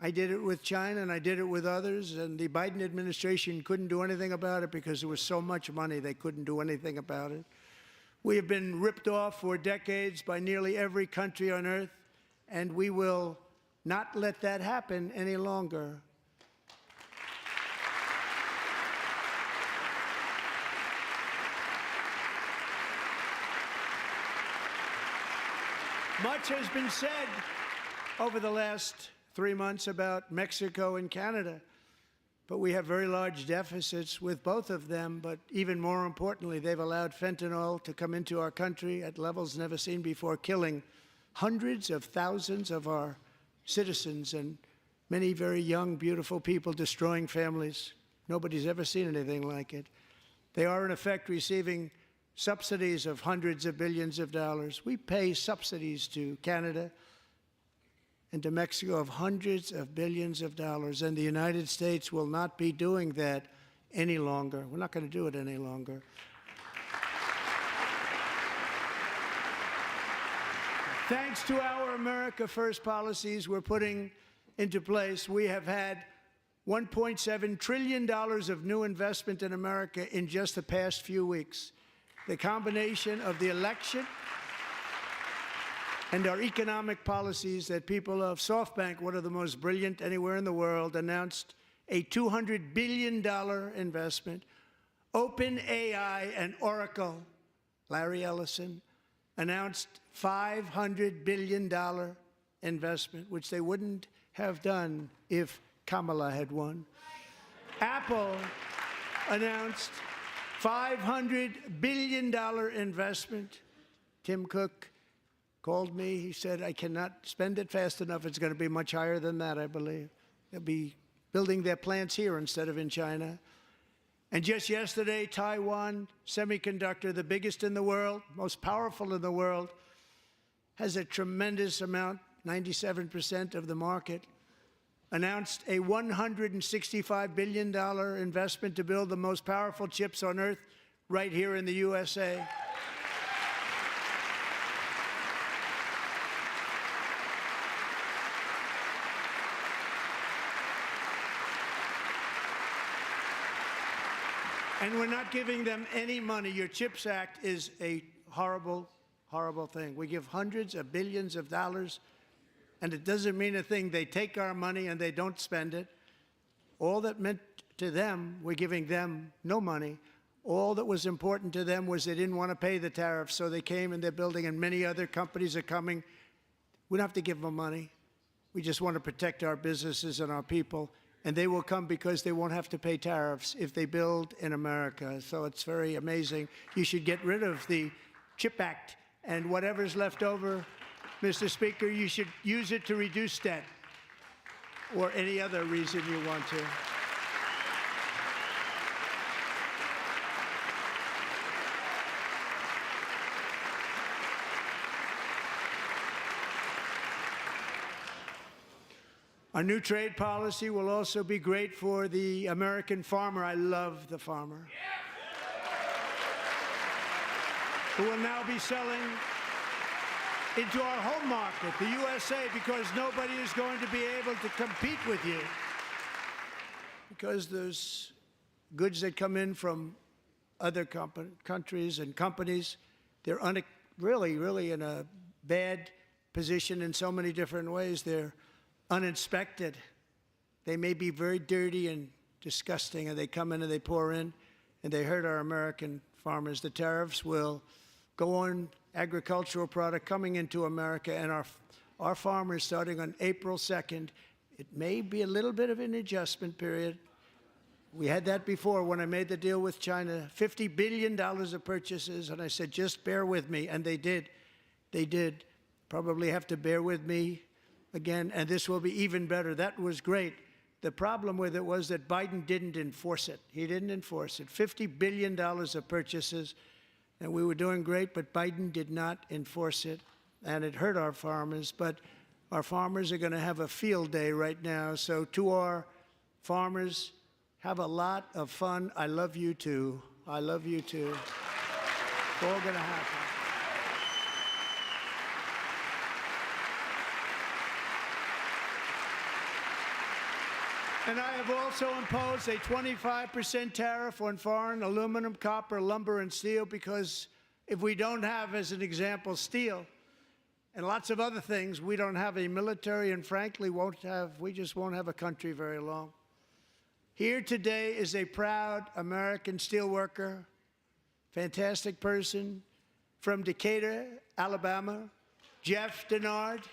I did it with China, and I did it with others, and the Biden administration couldn't do anything about it because there was so much money they couldn't do anything about it. We have been ripped off for decades by nearly every country on earth, and we will not let that happen any longer. Much has been said over the last 3 months about Mexico and Canada, but we have very large deficits with both of them. But even more importantly, they've allowed fentanyl to come into our country at levels never seen before, killing hundreds of thousands of our citizens and many very young, beautiful people, destroying families. Nobody's ever seen anything like it. They are, in effect, receiving subsidies of hundreds of billions of dollars. We pay subsidies to Canada and to Mexico of hundreds of billions of dollars, and the United States will not be doing that any longer. We're not going to do it any longer. Thanks to our America First policies we're putting into place, we have had $1.7 trillion of new investment in America in just the past few weeks. The combination of the election and our economic policies that people of SoftBank, one of the most brilliant anywhere in the world, announced a $200 billion investment. OpenAI and Oracle, Larry Ellison, announced $500 billion investment, which they wouldn't have done if Kamala had won. Apple announced $500 billion investment. Tim Cook called me. He said, I cannot spend it fast enough. It's going to be much higher than that, I believe. They'll be building their plants here instead of in China. And just yesterday, Taiwan Semiconductor, the biggest in the world, most powerful in the world, has a tremendous amount, 97% of the market, announced a $165 billion investment to build the most powerful chips on earth right here in the USA. And we're not giving them any money. Your CHIPS Act is a horrible, horrible thing. We give hundreds of billions of dollars, and it doesn't mean a thing. They take our money and they don't spend it. All that meant to them, we're giving them no money. All that was important to them was they didn't want to pay the tariffs, so they came and they're building, and many other companies are coming. We don't have to give them money. We just want to protect our businesses and our people. And they will come because they won't have to pay tariffs if they build in America. So it's very amazing. You should get rid of the CHIP Act, and whatever's left over, Mr. Speaker, you should use it to reduce debt or any other reason you want to. Our new trade policy will also be great for the American farmer. I love the farmer. Who will now be selling into our home market, the USA, because nobody is going to be able to compete with you. Because those goods that come in from other countries and companies, they're really in a bad position in so many different ways. They're uninspected. They may be very dirty and disgusting, and they come in and they pour in, and they hurt our American farmers. The tariffs will go on agricultural product coming into America, and our farmers, starting on April 2nd, it may be a little bit of an adjustment period. We had that before when I made the deal with China, $50 billion of purchases, and I said, just bear with me, and they did. They did. Probably have to bear with me again, and this will be even better. That was great. The problem with it was that Biden didn't enforce it. He didn't enforce it. $50 billion of purchases, and we were doing great, but Biden did not enforce it, and it hurt our farmers. But our farmers are going to have a field day right now. So to our farmers, have a lot of fun. I love you too. I love you too. It's all going to happen. And I have also imposed a 25% tariff on foreign aluminum, copper, lumber, and steel, because if we don't have, as an example, steel and lots of other things, we don't have a military, and frankly, we just won't have a country very long. Here today is a proud American steelworker, fantastic person from Decatur, Alabama, Jeff Denard.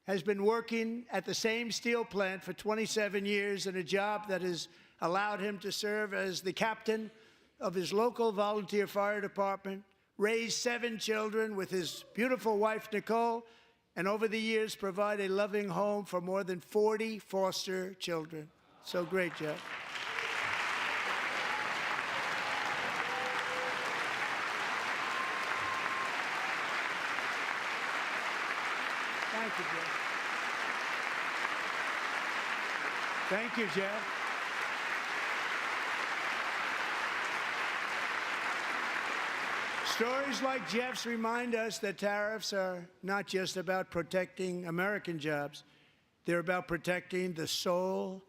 Has been working at the same steel plant for 27 years in a job that has allowed him to serve as the captain of his local volunteer fire department, raise 7 children with his beautiful wife, Nicole, and over the years provide a loving home for more than 40 foster children. So great, Jeff. Thank you, Jeff. Thank you, Jeff. Stories like Jeff's remind us that tariffs are not just about protecting American jobs. They're about protecting the soul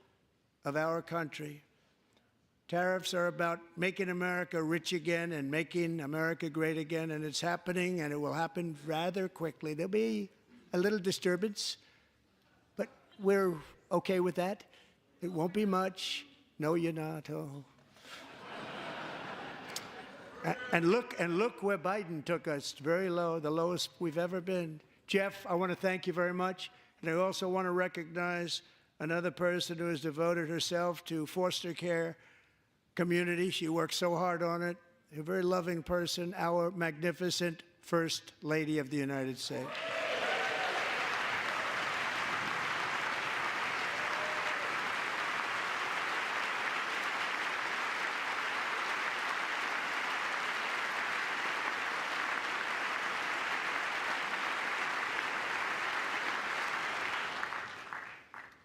of our country. Tariffs are about making America rich again and making America great again, and it's happening, and it will happen rather quickly. There'll be a little disturbance, but we're okay with that. It won't be much. No, you're not. Oh. And look where Biden took us, very low, the lowest we've ever been. Jeff, I want to thank you very much. And I also want to recognize another person who has devoted herself to foster care community. She works so hard on it. A very loving person, our magnificent First Lady of the United States.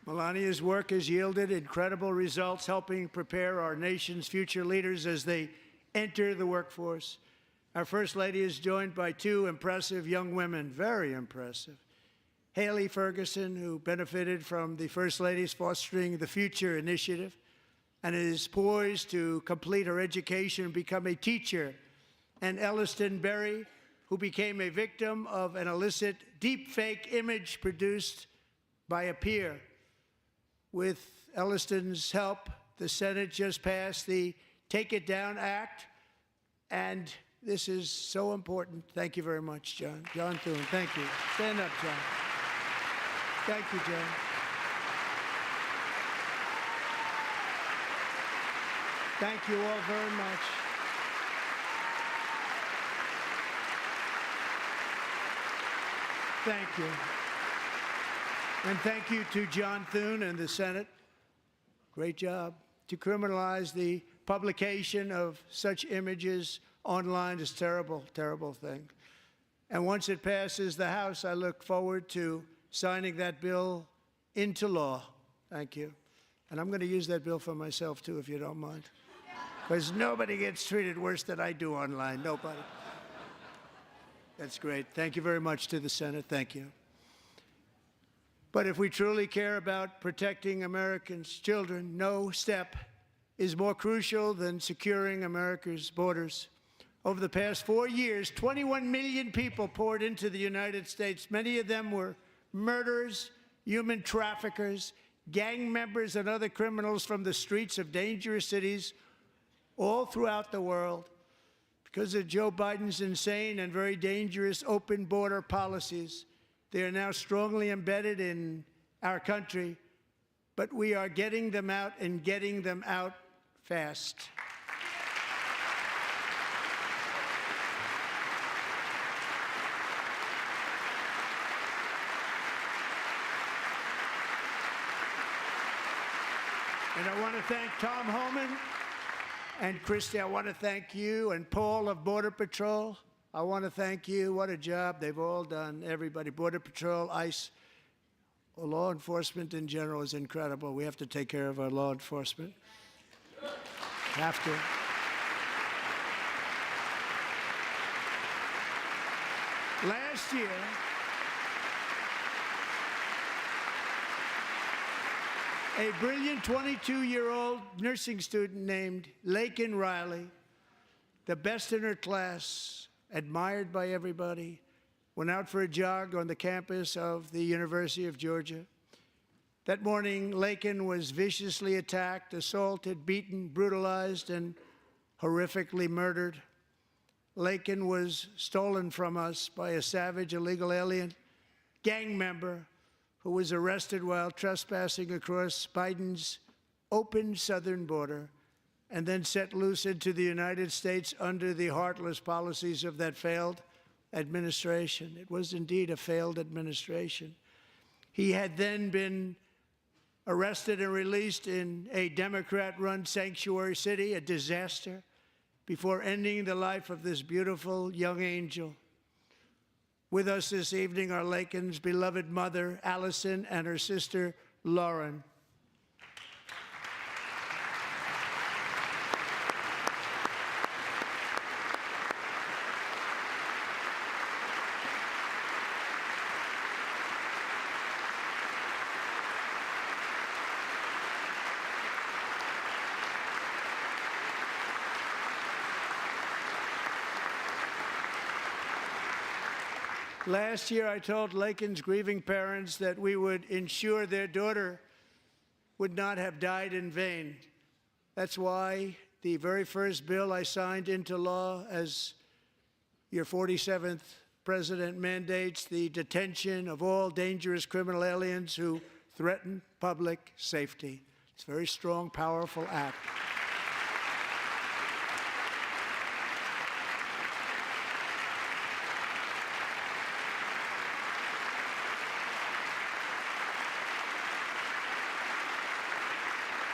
Melania's work has yielded incredible results, helping prepare our nation's future leaders as they enter the workforce. Our First Lady is joined by 2 impressive young women, very impressive. Haley Ferguson, who benefited from the First Lady's Fostering the Future initiative and is poised to complete her education and become a teacher. And Elliston Berry, who became a victim of an illicit deepfake image produced by a peer. With Elliston's help, the Senate just passed the Take It Down Act, and this is so important. Thank you very much, John. John Thune, thank you. Stand up, John. Thank you, John. Thank you all very much. Thank you. And thank you to John Thune and the Senate. Great job. To criminalize the publication of such images online is a terrible, terrible thing. And once it passes the House, I look forward to signing that bill into law. Thank you. And I'm going to use that bill for myself, too, if you don't mind. Because nobody gets treated worse than I do online. Nobody. That's great. Thank you very much to the Senate. Thank you. But if we truly care about protecting Americans' children, no step is more crucial than securing America's borders. Over the past 4 years, 21 million people poured into the United States. Many of them were murderers, human traffickers, gang members, and other criminals from the streets of dangerous cities all throughout the world. Because of Joe Biden's insane and very dangerous open border policies, they are now strongly embedded in our country, but we are getting them out and getting them out fast. And I want to thank Tom Homan and Christy. I want to thank you and Paul of Border Patrol. I want to thank you. What a job they've all done. Everybody, Border Patrol, ICE, law enforcement in general is incredible. We have to take care of our law enforcement. Have to. Last year, a brilliant 22-year-old nursing student named Laken Riley, the best in her class, admired by everybody, went out for a jog on the campus of the University of Georgia. That morning, Laken was viciously attacked, assaulted, beaten, brutalized, and horrifically murdered. Laken was stolen from us by a savage illegal alien gang member who was arrested while trespassing across Biden's open southern border and then set loose into the United States under the heartless policies of that failed administration. It was indeed a failed administration. He had then been arrested and released in a Democrat-run sanctuary city, a disaster, before ending the life of this beautiful young angel. With us this evening are Laken's beloved mother, Allison, and her sister, Lauren. Last year, I told Laken's grieving parents that we would ensure their daughter would not have died in vain. That's why the very first bill I signed into law as your 47th president mandates the detention of all dangerous criminal aliens who threaten public safety. It's a very strong, powerful act.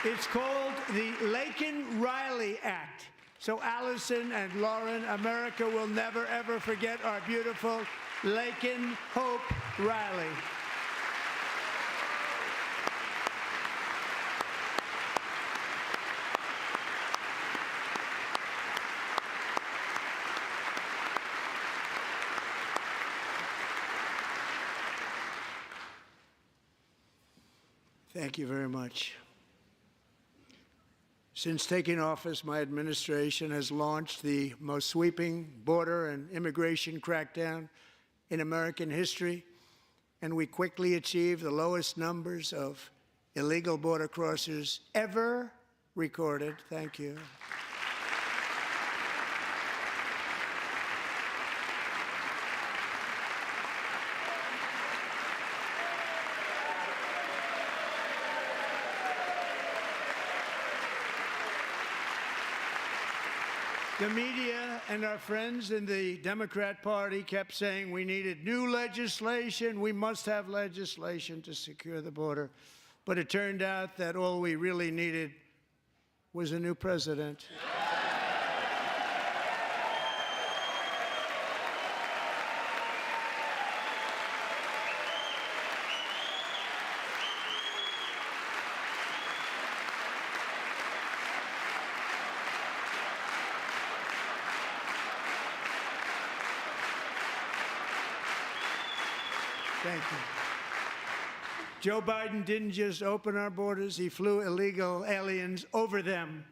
It's called the Laken-Riley Act. So Allison and Lauren, America will never, ever forget our beautiful Laken Hope Riley. Thank you very much. Since taking office, my administration has launched the most sweeping border and immigration crackdown in American history, and we quickly achieved the lowest numbers of illegal border crossers ever recorded. Thank you. The media and our friends in the Democrat Party kept saying we needed new legislation, we must have legislation to secure the border. But it turned out that all we really needed was a new president. Thank you. Joe Biden didn't just open our borders, he flew illegal aliens over them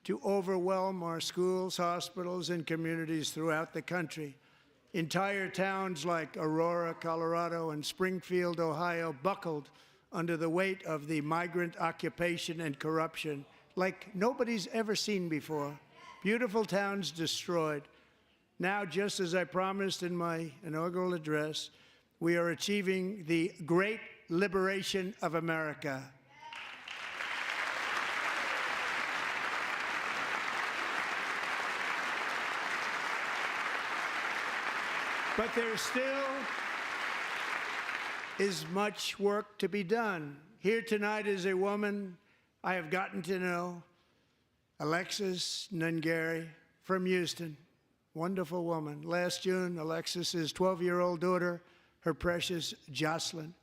to overwhelm our schools, hospitals, and communities throughout the country. Entire towns like Aurora, Colorado, and Springfield, Ohio, buckled under the weight of the migrant occupation and corruption like nobody's ever seen before. Beautiful towns destroyed. Now, just as I promised in my inaugural address, we are achieving the great liberation of America. But there still is much work to be done. Here tonight is a woman I have gotten to know, Alexis Nungary from Houston. Wonderful woman. Last June, Alexis's 12-year-old daughter, her precious Jocelyn,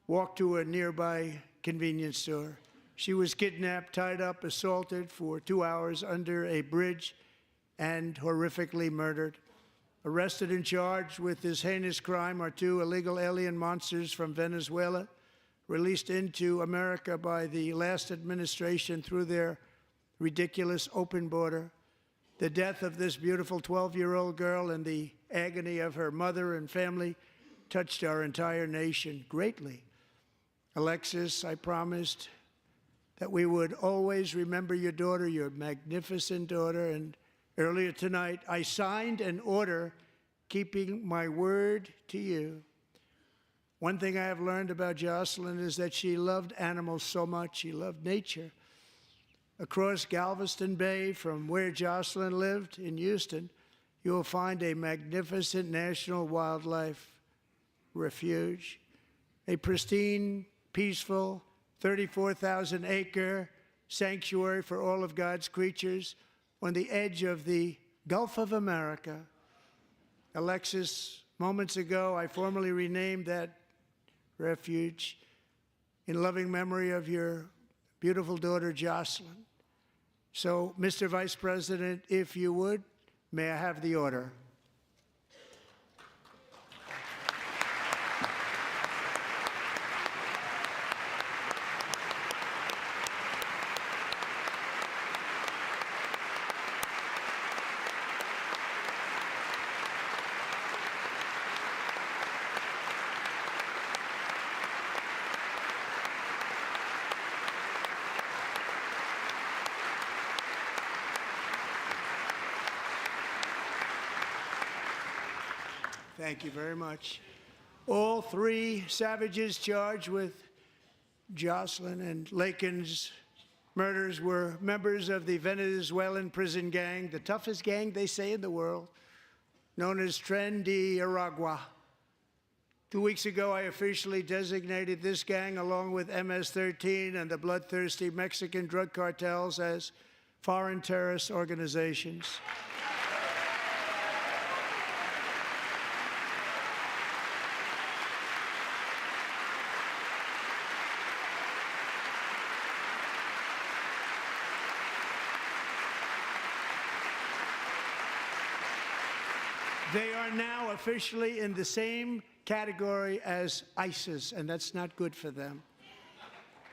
walked to a nearby convenience store. She was kidnapped, tied up, assaulted for 2 hours under a bridge, and horrifically murdered. Arrested and charged with this heinous crime are 2 illegal alien monsters from Venezuela, released into America by the last administration through their ridiculous open border. The death of this beautiful 12-year-old girl and the agony of her mother and family touched our entire nation greatly. Alexis, I promised that we would always remember your daughter, your magnificent daughter, and earlier tonight, I signed an order keeping my word to you. One thing I have learned about Jocelyn is that she loved animals so much. She loved nature. Across Galveston Bay, from where Jocelyn lived in Houston, you will find a magnificent national wildlife refuge, a pristine, peaceful, 34,000-acre sanctuary for all of God's creatures on the edge of the Gulf of America. Alexis, moments ago, I formally renamed that refuge in loving memory of your beautiful daughter, Jocelyn. So, Mr. Vice President, if you would, may I have the order? Thank you very much. All 3 savages charged with Jocelyn and Lakin's murders were members of the Venezuelan prison gang, the toughest gang, they say, in the world, known as Tren de Aragua. 2 weeks ago, I officially designated this gang, along with MS-13 and the bloodthirsty Mexican drug cartels, as foreign terrorist organizations. They are now officially in the same category as ISIS, and that's not good for them.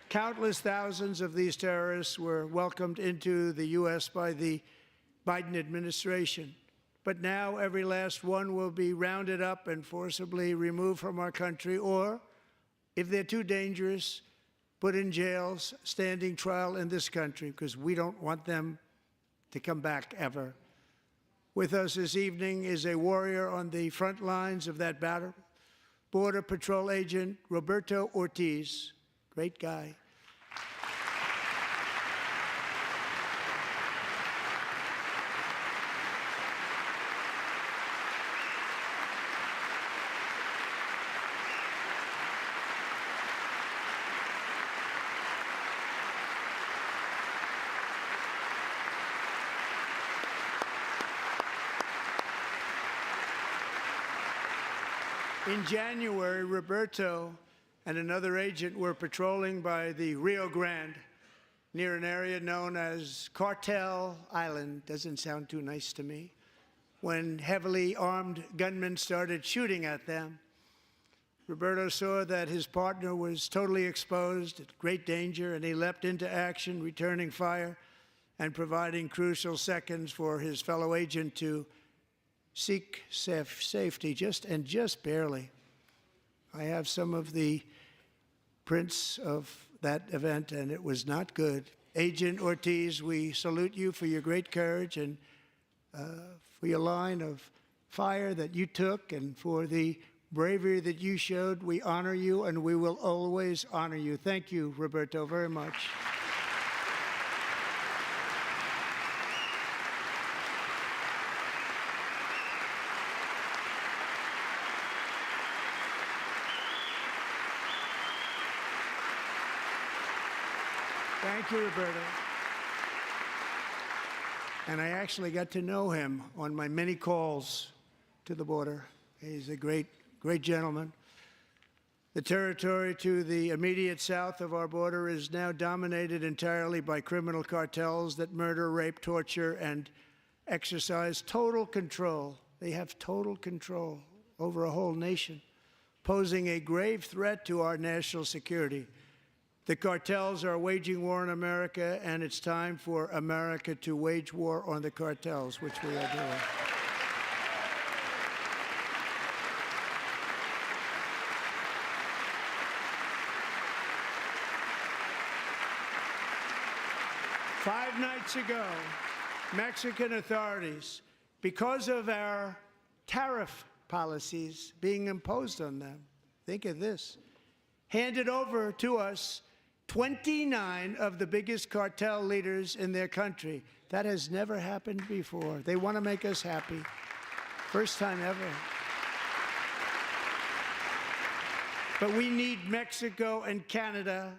Countless thousands of these terrorists were welcomed into the U.S. by the Biden administration. But now every last one will be rounded up and forcibly removed from our country, or, if they're too dangerous, put in jails, standing trial in this country, because we don't want them to come back ever. With us this evening is a warrior on the front lines of that battle, Border Patrol Agent Roberto Ortiz. Great guy. In January, Roberto and another agent were patrolling by the Rio Grande near an area known as Cartel Island. Doesn't sound too nice to me. When heavily armed gunmen started shooting at them, Roberto saw that his partner was totally exposed, at great danger, and he leapt into action, returning fire, and providing crucial seconds for his fellow agent to seek safety, just barely. I have some of the prints of that event, and it was not good. Agent Ortiz, we salute you for your great courage and for your line of fire that you took and for the bravery that you showed. We honor you, and we will always honor you. Thank you, Roberto, very much. Thank you, Roberto. And I actually got to know him on my many calls to the border. He's a great gentleman. The territory to the immediate south of our border is now dominated entirely by criminal cartels that murder, rape, torture, and exercise total control. They have total control over a whole nation, posing a grave threat to our national security. The cartels are waging war on America, and it's time for America to wage war on the cartels, which we are doing. Five nights ago, Mexican authorities, because of our tariff policies being imposed on them, think of this, handed over to us 29 of the biggest cartel leaders in their country. That has never happened before. They want to make us happy. First time ever. But we need Mexico and Canada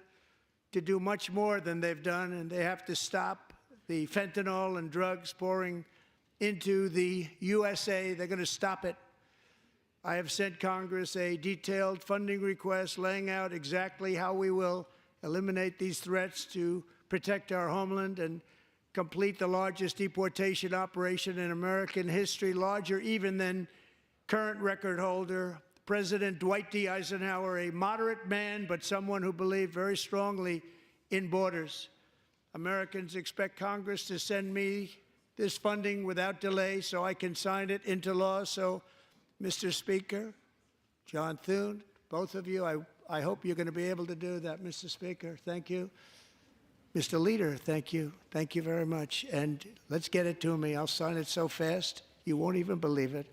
to do much more than they've done, and they have to stop the fentanyl and drugs pouring into the USA. They're going to stop it. I have sent Congress a detailed funding request laying out exactly how we will eliminate these threats to protect our homeland and complete the largest deportation operation in American history, larger even than current record holder President Dwight D. Eisenhower, a moderate man, but someone who believed very strongly in borders. Americans expect Congress to send me this funding without delay so I can sign it into law. So, Mr. Speaker, John Thune, both of you, I hope you're going to be able to do that, Mr. Speaker. Thank you. Mr. Leader, thank you. Thank you very much. And let's get it to me. I'll sign it so fast, you won't even believe it.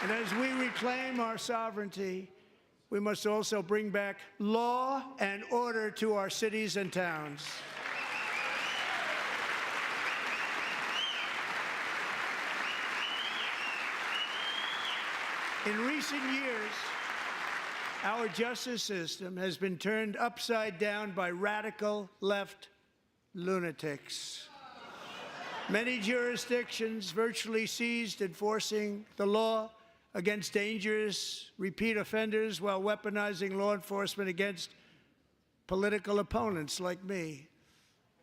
And as we reclaim our sovereignty, we must also bring back law and order to our cities and towns. In recent years, our justice system has been turned upside down by radical left lunatics. Many jurisdictions virtually ceased enforcing the law against dangerous repeat offenders while weaponizing law enforcement against political opponents like me.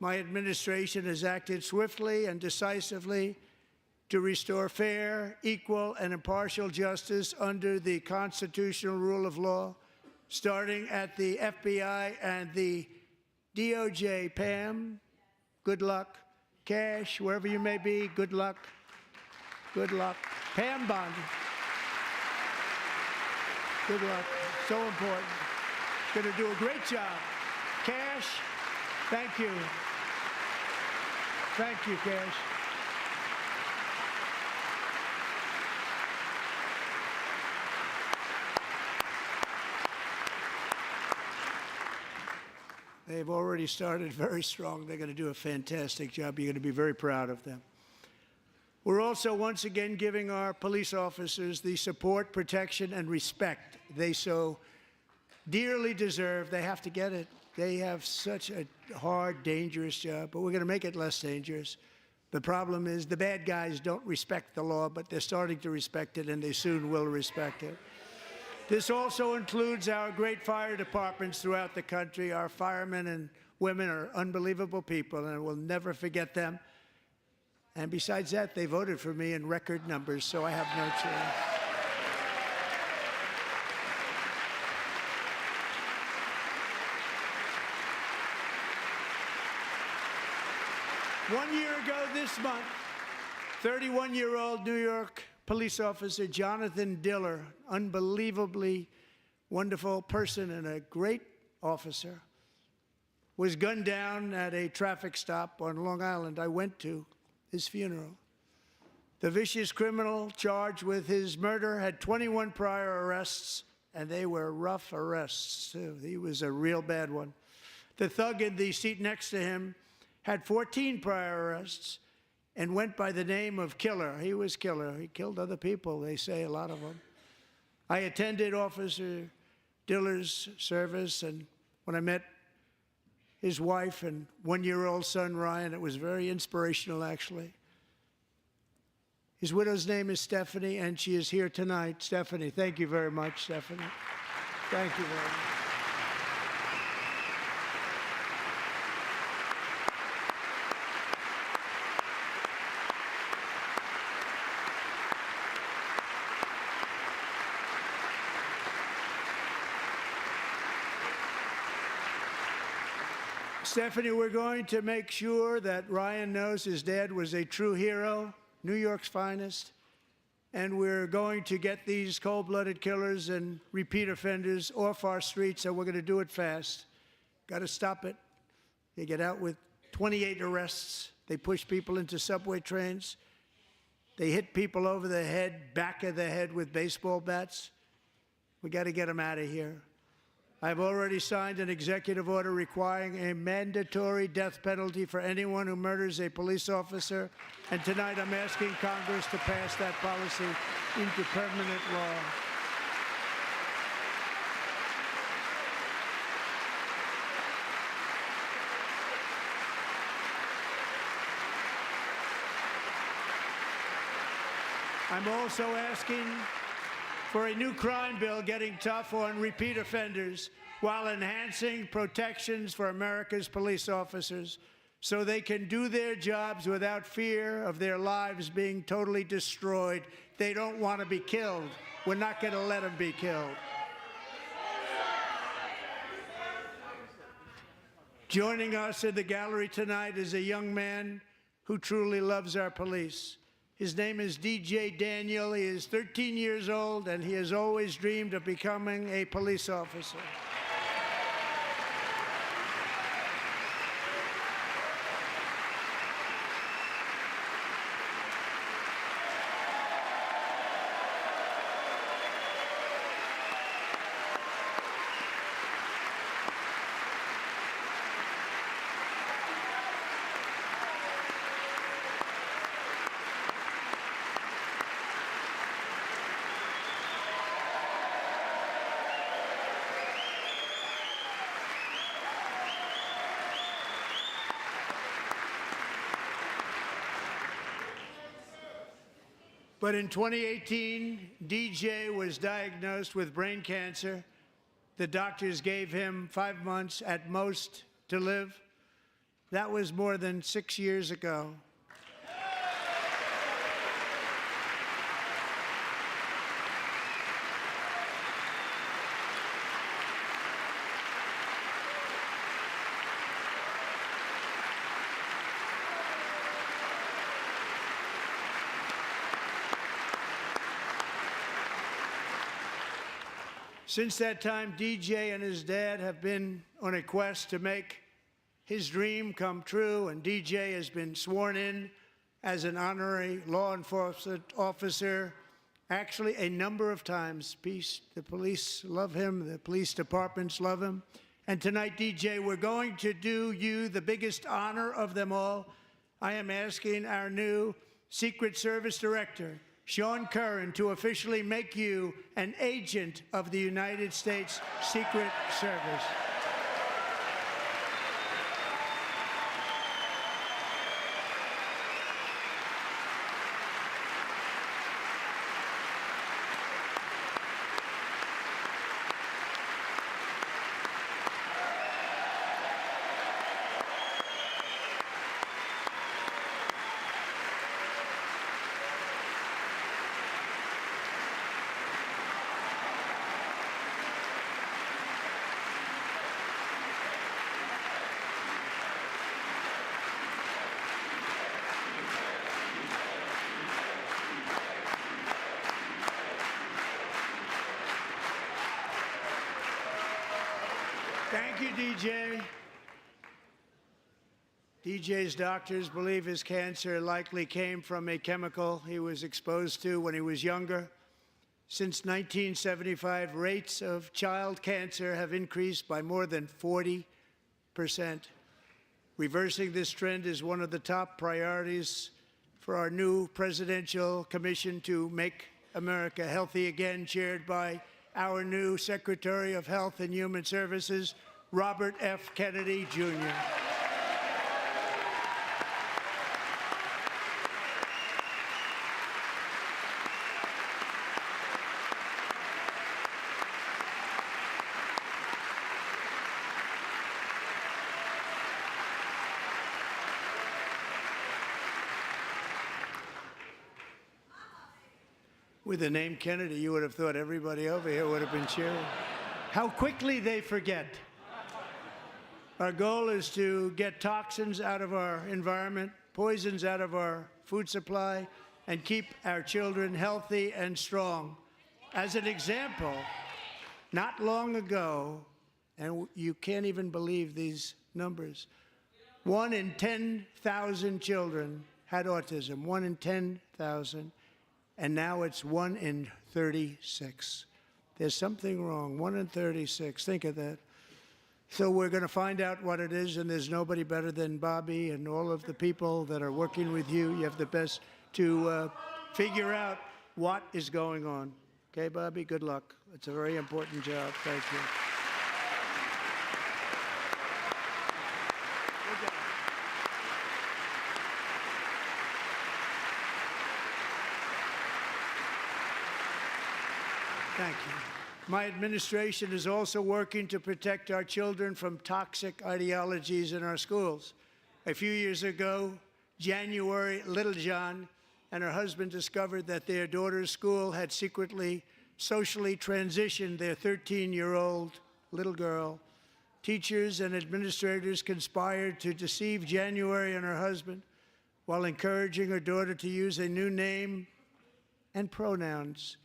My administration has acted swiftly and decisively to restore fair, equal, and impartial justice under the constitutional rule of law, starting at the FBI and the DOJ. Pam, good luck. Cash, wherever you may be, good luck. Good luck. Pam Bondi. Good luck. So important. Going to do a great job. Cash, thank you. Thank you, Cash. They've already started very strong. They're going to do a fantastic job. You're going to be very proud of them. We're also once again giving our police officers the support, protection, and respect they so dearly deserve. They have to get it. They have such a hard, dangerous job, but we're going to make it less dangerous. The problem is the bad guys don't respect the law, but they're starting to respect it, and they soon will respect it. This also includes our great fire departments throughout the country. Our firemen and women are unbelievable people, and we'll never forget them. And besides that, they voted for me in record numbers, so I have no choice. One year ago this month, 31-year-old New York police officer Jonathan Diller, unbelievably wonderful person and a great officer, was gunned down at a traffic stop on Long Island. I went to his funeral. The vicious criminal charged with his murder had 21 prior arrests, and they were rough arrests, too. He was a real bad one. The thug in the seat next to him had 14 prior arrests and went by the name of Killer. He was Killer. He killed other people, they say, a lot of them. I attended Officer Diller's service, and when I met his wife and one-year-old son, Ryan, it was very inspirational, actually. His widow's name is Stephanie, and she is here tonight. Stephanie, thank you very much, Stephanie. Thank you very much. Stephanie, we're going to make sure that Ryan knows his dad was a true hero, New York's finest, and we're going to get these cold-blooded killers and repeat offenders off our streets, and we're going to do it fast. Got to stop it. They get out with 28 arrests. They push people into subway trains. They hit people over the head, back of the head with baseball bats. We got to get them out of here. I've already signed an executive order requiring a mandatory death penalty for anyone who murders a police officer, and tonight I'm asking Congress to pass that policy into permanent law. I'm also asking for a new crime bill getting tough on repeat offenders while enhancing protections for America's police officers so they can do their jobs without fear of their lives being totally destroyed. They don't want to be killed. We're not going to let them be killed. Joining us in the gallery tonight is a young man who truly loves our police. His name is DJ Daniel. He is 13 years old, and he has always dreamed of becoming a police officer. But in 2018, DJ was diagnosed with brain cancer. The doctors gave him 5 months at most to live. That was more than 6 years ago. Since that time, DJ and his dad have been on a quest to make his dream come true, and DJ has been sworn in as an honorary law enforcement officer, actually a number of times. The police love him, the police departments love him. And tonight, DJ, we're going to do you the biggest honor of them all. I am asking our new Secret Service Director, Sean Curran, to officially make you an agent of the United States Secret Service. Thank you, DJ. DJ's doctors believe his cancer likely came from a chemical he was exposed to when he was younger. Since 1975, rates of child cancer have increased by more than 40%. Reversing this trend is one of the top priorities for our new presidential commission to make America healthy again, chaired by our new Secretary of Health and Human Services, Robert F. Kennedy, Jr. With the name Kennedy, you would have thought everybody over here would have been cheering. How quickly they forget. Our goal is to get toxins out of our environment, poisons out of our food supply, and keep our children healthy and strong. As an example, not long ago, and you can't even believe these numbers, 1 in 10,000 children had autism, 1 in 10,000. And now it's 1 in 36. There's something wrong, 1 in 36. Think of that. So we're going to find out what it is, and there's nobody better than Bobby and all of the people that are working with you. You have the best to figure out what is going on. Okay, Bobby, good luck. It's a very important job. Thank you. Thank you. My administration is also working to protect our children from toxic ideologies in our schools. A few years ago, January Littlejohn and her husband discovered that their daughter's school had secretly socially transitioned their 13-year-old little girl. Teachers and administrators conspired to deceive January and her husband while encouraging her daughter to use a new name and pronouns.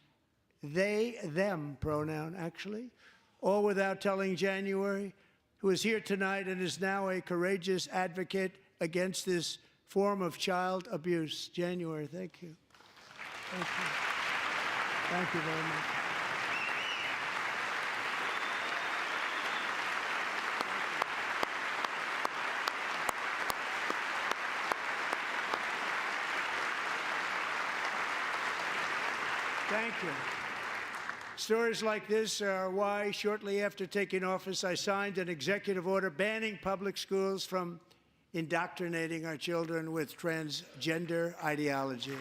They, them pronoun, actually, all without telling January, who is here tonight and is now a courageous advocate against this form of child abuse. January, thank you. Thank you. Thank you very much. Thank you. Stories like this are why, shortly after taking office, I signed an executive order banning public schools from indoctrinating our children with transgender ideology.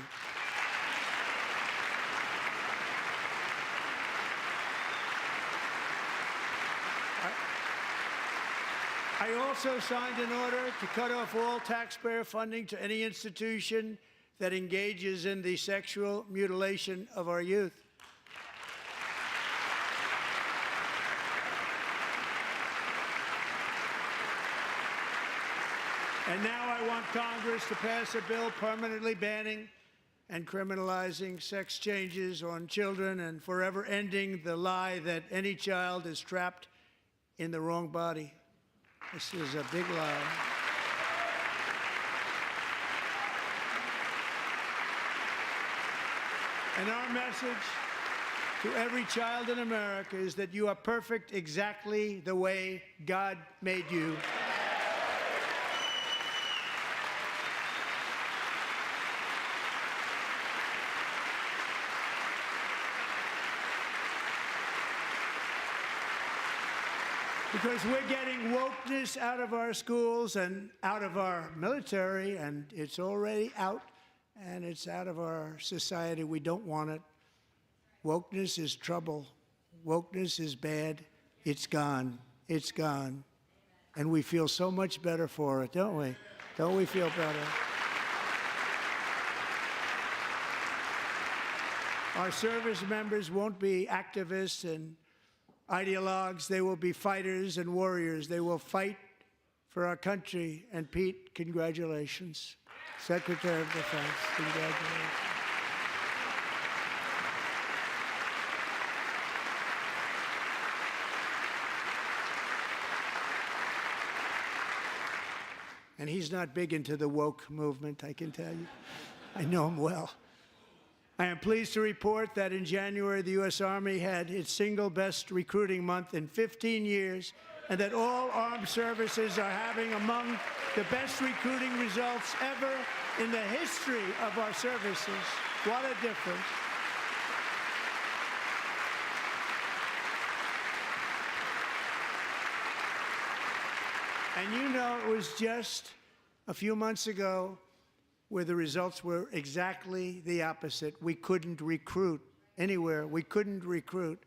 I also signed an order to cut off all taxpayer funding to any institution that engages in the sexual mutilation of our youth. And now I want Congress to pass a bill permanently banning and criminalizing sex changes on children and forever ending the lie that any child is trapped in the wrong body. This is a big lie. And our message to every child in America is that you are perfect exactly the way God made you. Because we're getting wokeness out of our schools and out of our military, and it's already out, and it's out of our society. We don't want it. Wokeness is trouble. Wokeness is bad. It's gone. It's gone. And we feel so much better for it, don't we? Don't we feel better? Our service members won't be activists and ideologues. They will be fighters and warriors. They will fight for our country. And Pete, congratulations. Secretary of Defense, congratulations. And he's not big into the woke movement, I can tell you. I know him well. I am pleased to report that in January, the U.S. Army had its single best recruiting month in 15 years, and that all armed services are having among the best recruiting results ever in the history of our services. What a difference. And you know, it was just a few months ago where the results were exactly the opposite. We couldn't recruit anywhere. We couldn't recruit.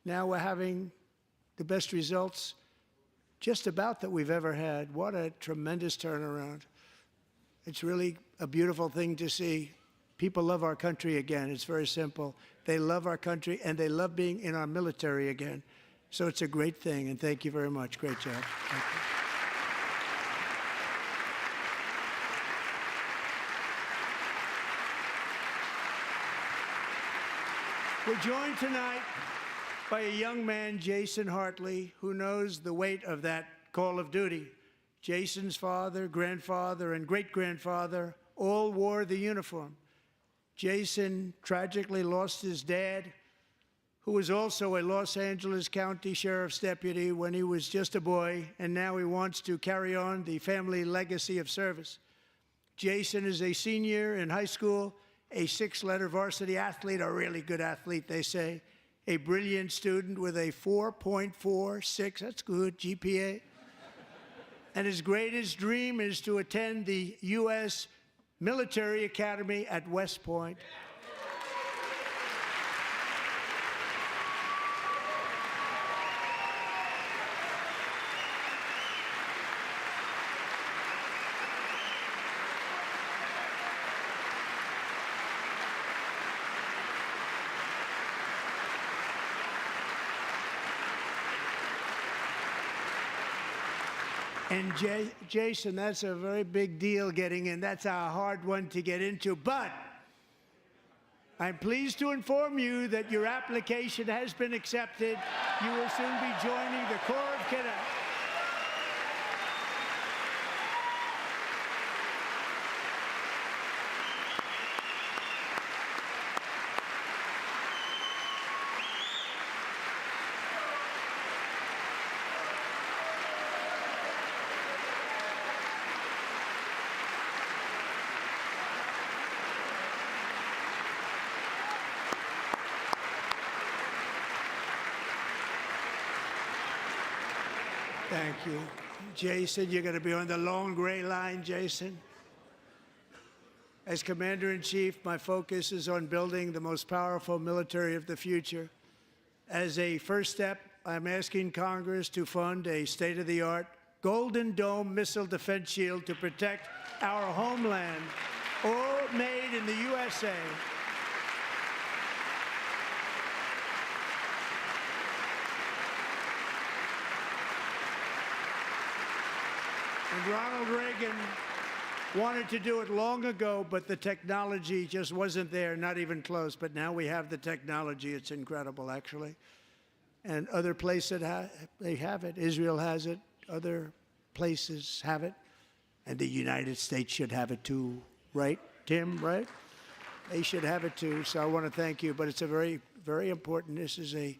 Now we're having the best results just about that we've ever had. What a tremendous turnaround. It's really a beautiful thing to see. People love our country again. It's very simple. They love our country, and they love being in our military again. So it's a great thing, and thank you very much. Great job. Thank you. We're joined tonight by a young man, Jason Hartley, who knows the weight of that call of duty. Jason's father, grandfather, and great-grandfather all wore the uniform. Jason tragically lost his dad, who was also a Los Angeles County Sheriff's deputy when he was just a boy, and now he wants to carry on the family legacy of service. Jason is a senior in high school, a six-letter varsity athlete, a really good athlete, they say, a brilliant student with a 4.46, that's good, GPA. And his greatest dream is to attend the U.S. Military Academy at West Point. And Jason, that's a very big deal getting in. That's a hard one to get into. But I'm pleased to inform you that your application has been accepted. You will soon be joining the Corps of Cadets. Thank you. Jason, you're going to be on the long gray line, Jason. As Commander-in-Chief, my focus is on building the most powerful military of the future. As a first step, I'm asking Congress to fund a state-of-the-art Golden Dome missile defense shield to protect our homeland, all made in the USA. And Ronald Reagan wanted to do it long ago, but the technology just wasn't there, not even close. But now we have the technology. It's incredible, actually. And other places, they have it. Israel has it. Other places have it. And the United States should have it too, right, Tim, right? They should have it too. So I want to thank you. But it's a very, very important. This is a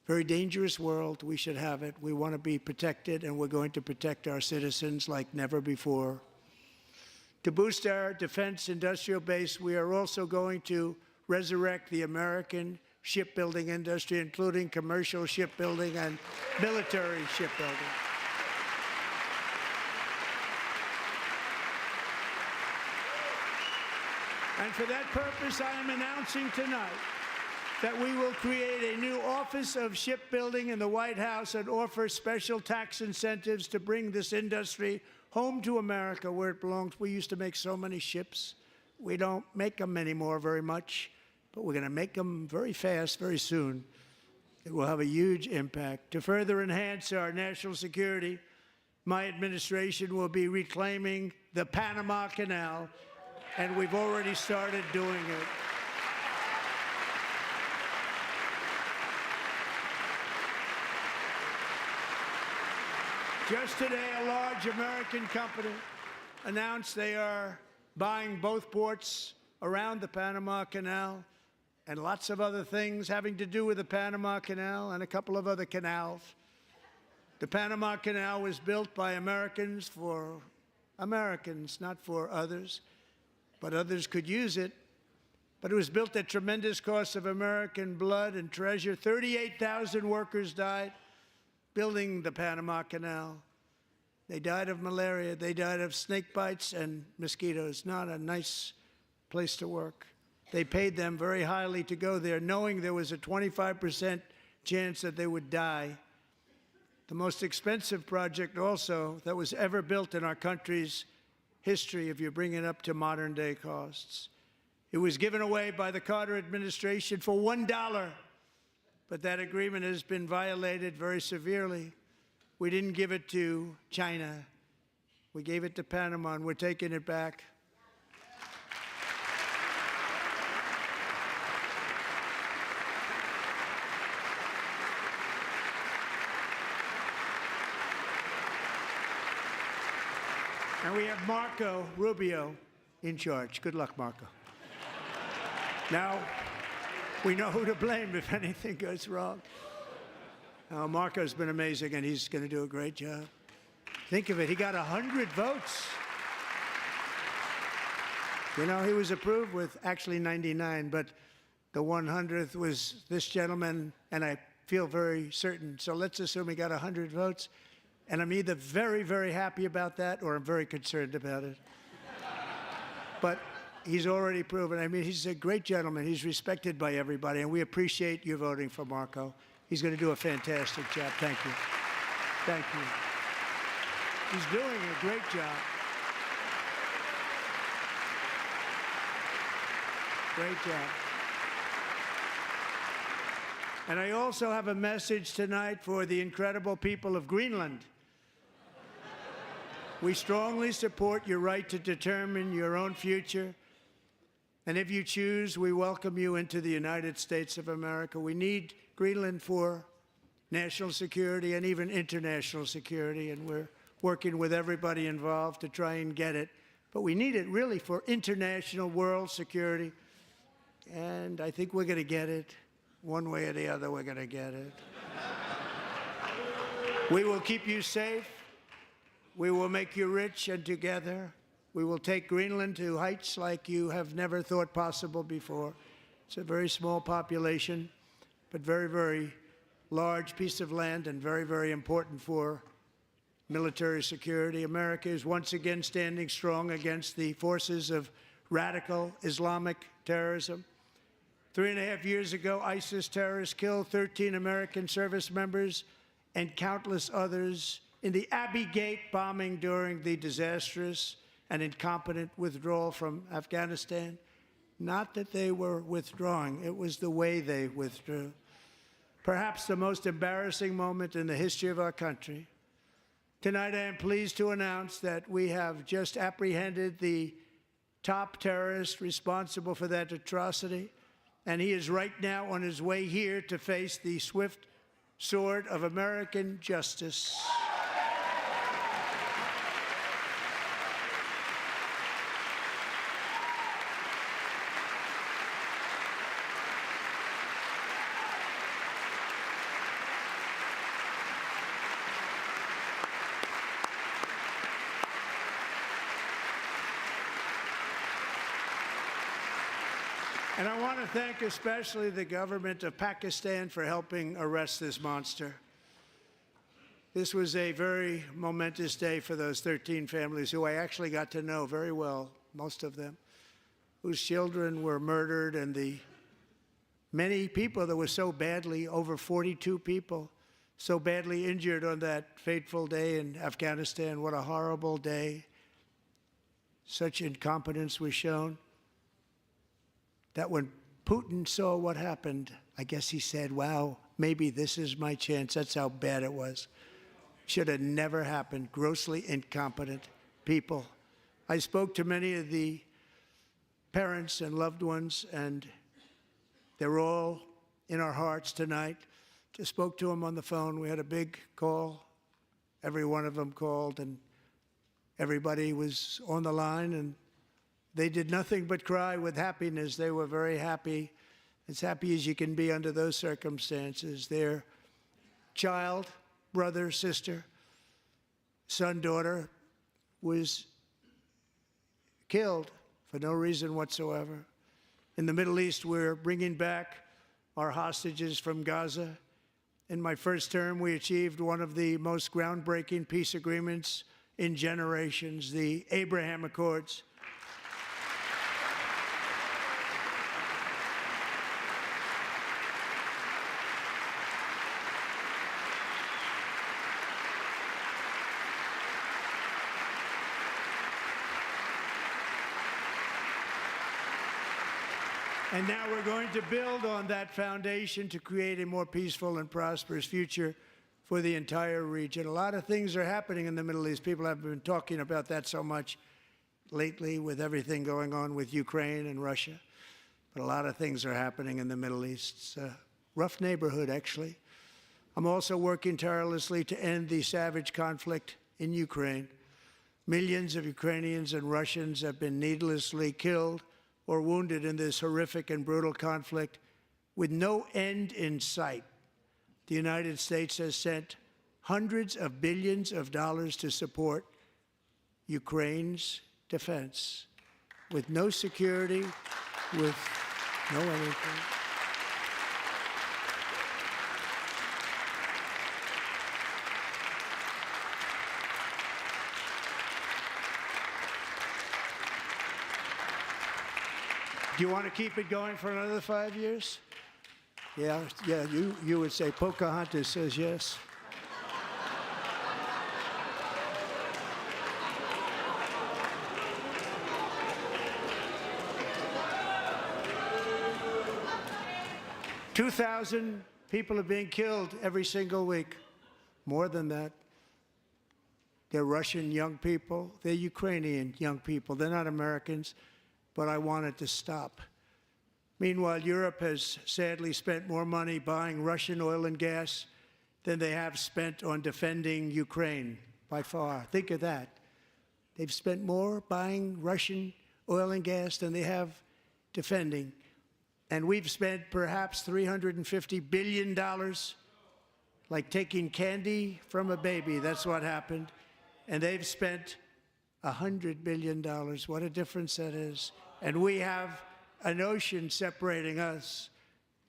very dangerous world. We should have it. We want to be protected, and we're going to protect our citizens like never before. To boost our defense industrial base, we are also going to resurrect the American shipbuilding industry, including commercial shipbuilding and military shipbuilding. And for that purpose, I am announcing tonight that we will create a new Office of Shipbuilding in the White House and offer special tax incentives to bring this industry home to America where it belongs. We used to make so many ships. We don't make them anymore very much, but we're going to make them very fast, very soon. It will have a huge impact. To further enhance our national security, my administration will be reclaiming the Panama Canal, and we've already started doing it. Just today, a large American company announced they are buying both ports around the Panama Canal and lots of other things having to do with the Panama Canal and a couple of other canals. The Panama Canal was built by Americans for Americans, not for others, but others could use it. But it was built at tremendous cost of American blood and treasure. 38,000 workers died building the Panama Canal. They died of malaria. They died of snake bites and mosquitoes. Not a nice place to work. They paid them very highly to go there, knowing there was a 25% chance that they would die. The most expensive project also that was ever built in our country's history, if you bring it up to modern day costs. It was given away by the Carter administration for $1, but that agreement has been violated very severely. We didn't give it to China. We gave it to Panama, and we're taking it back. And we have Marco Rubio in charge. Good luck, Marco. Now, we know who to blame if anything goes wrong. Marco's been amazing, and he's going to do a great job. Think of it, he got 100 votes. You know, he was approved with actually 99, but the 100th was this gentleman, and I feel very certain. So let's assume he got 100 votes. And I'm either very, very happy about that or I'm very concerned about it. But he's already proven. I mean, he's a great gentleman. He's respected by everybody, and we appreciate you voting for Marco. He's going to do a fantastic job. Thank you. Thank you. He's doing a great job. Great job. And I also have a message tonight for the incredible people of Greenland. We strongly support your right to determine your own future. And if you choose, we welcome you into the United States of America. We need Greenland for national security and even international security, and we're working with everybody involved to try and get it. But we need it really for international world security. And I think we're going to get it. One way or the other, we're going to get it. We will keep you safe. We will make you rich, and together we will take Greenland to heights like you have never thought possible before. It's a very small population, but very, very large piece of land and very, very important for military security. America is once again standing strong against the forces of radical Islamic terrorism. 3.5 years ago, ISIS terrorists killed 13 American service members and countless others in the Abbey Gate bombing during the disastrous and incompetent withdrawal from Afghanistan. Not that they were withdrawing, it was the way they withdrew. Perhaps the most embarrassing moment in the history of our country. Tonight, I am pleased to announce that we have just apprehended the top terrorist responsible for that atrocity, and he is right now on his way here to face the swift sword of American justice. And I want to thank especially the government of Pakistan for helping arrest this monster. This was a very momentous day for those 13 families who I actually got to know very well, most of them, whose children were murdered, and the many people that were so badly, over 42 people, so badly injured on that fateful day in Afghanistan. What a horrible day. Such incompetence was shown. That when Putin saw what happened, I guess he said, wow, maybe this is my chance. That's how bad it was. Should have never happened. Grossly incompetent people. I spoke to many of the parents and loved ones, and they're all in our hearts tonight. Just spoke to them on the phone. We had a big call every one of them called, and everybody was on the line, and they did nothing but cry with happiness. They were very happy, as happy as you can be under those circumstances. Their child, brother, sister, son, daughter was killed for no reason whatsoever. In the Middle East, we're bringing back our hostages from Gaza. In my first term, we achieved one of the most groundbreaking peace agreements in generations, the Abraham Accords. And now we're going to build on that foundation to create a more peaceful and prosperous future for the entire region. A lot of things are happening in the Middle East. People have been talking about that so much lately with everything going on with Ukraine and Russia. But a lot of things are happening in the Middle East. It's a rough neighborhood, actually. I'm also working tirelessly to end the savage conflict in Ukraine. Millions of Ukrainians and Russians have been needlessly killed or wounded in this horrific and brutal conflict with no end in sight. The United States has sent hundreds of billions of dollars to support Ukraine's defense with no security, with no anything. Do you want to keep it going for another 5 years? Yeah, you would say Pocahontas says yes. "2,000 people are being killed every single week. More than that. They're Russian young people. They're Ukrainian young people. They're not Americans. But I want it to stop. Meanwhile, Europe has sadly spent more money buying Russian oil and gas than they have spent on defending Ukraine, by far. Think of that. They've spent more buying Russian oil and gas than they have defending. And we've spent perhaps $350 billion, like taking candy from a baby. That's what happened. And they've spent $100 billion. What a difference that is. And we have an ocean separating us,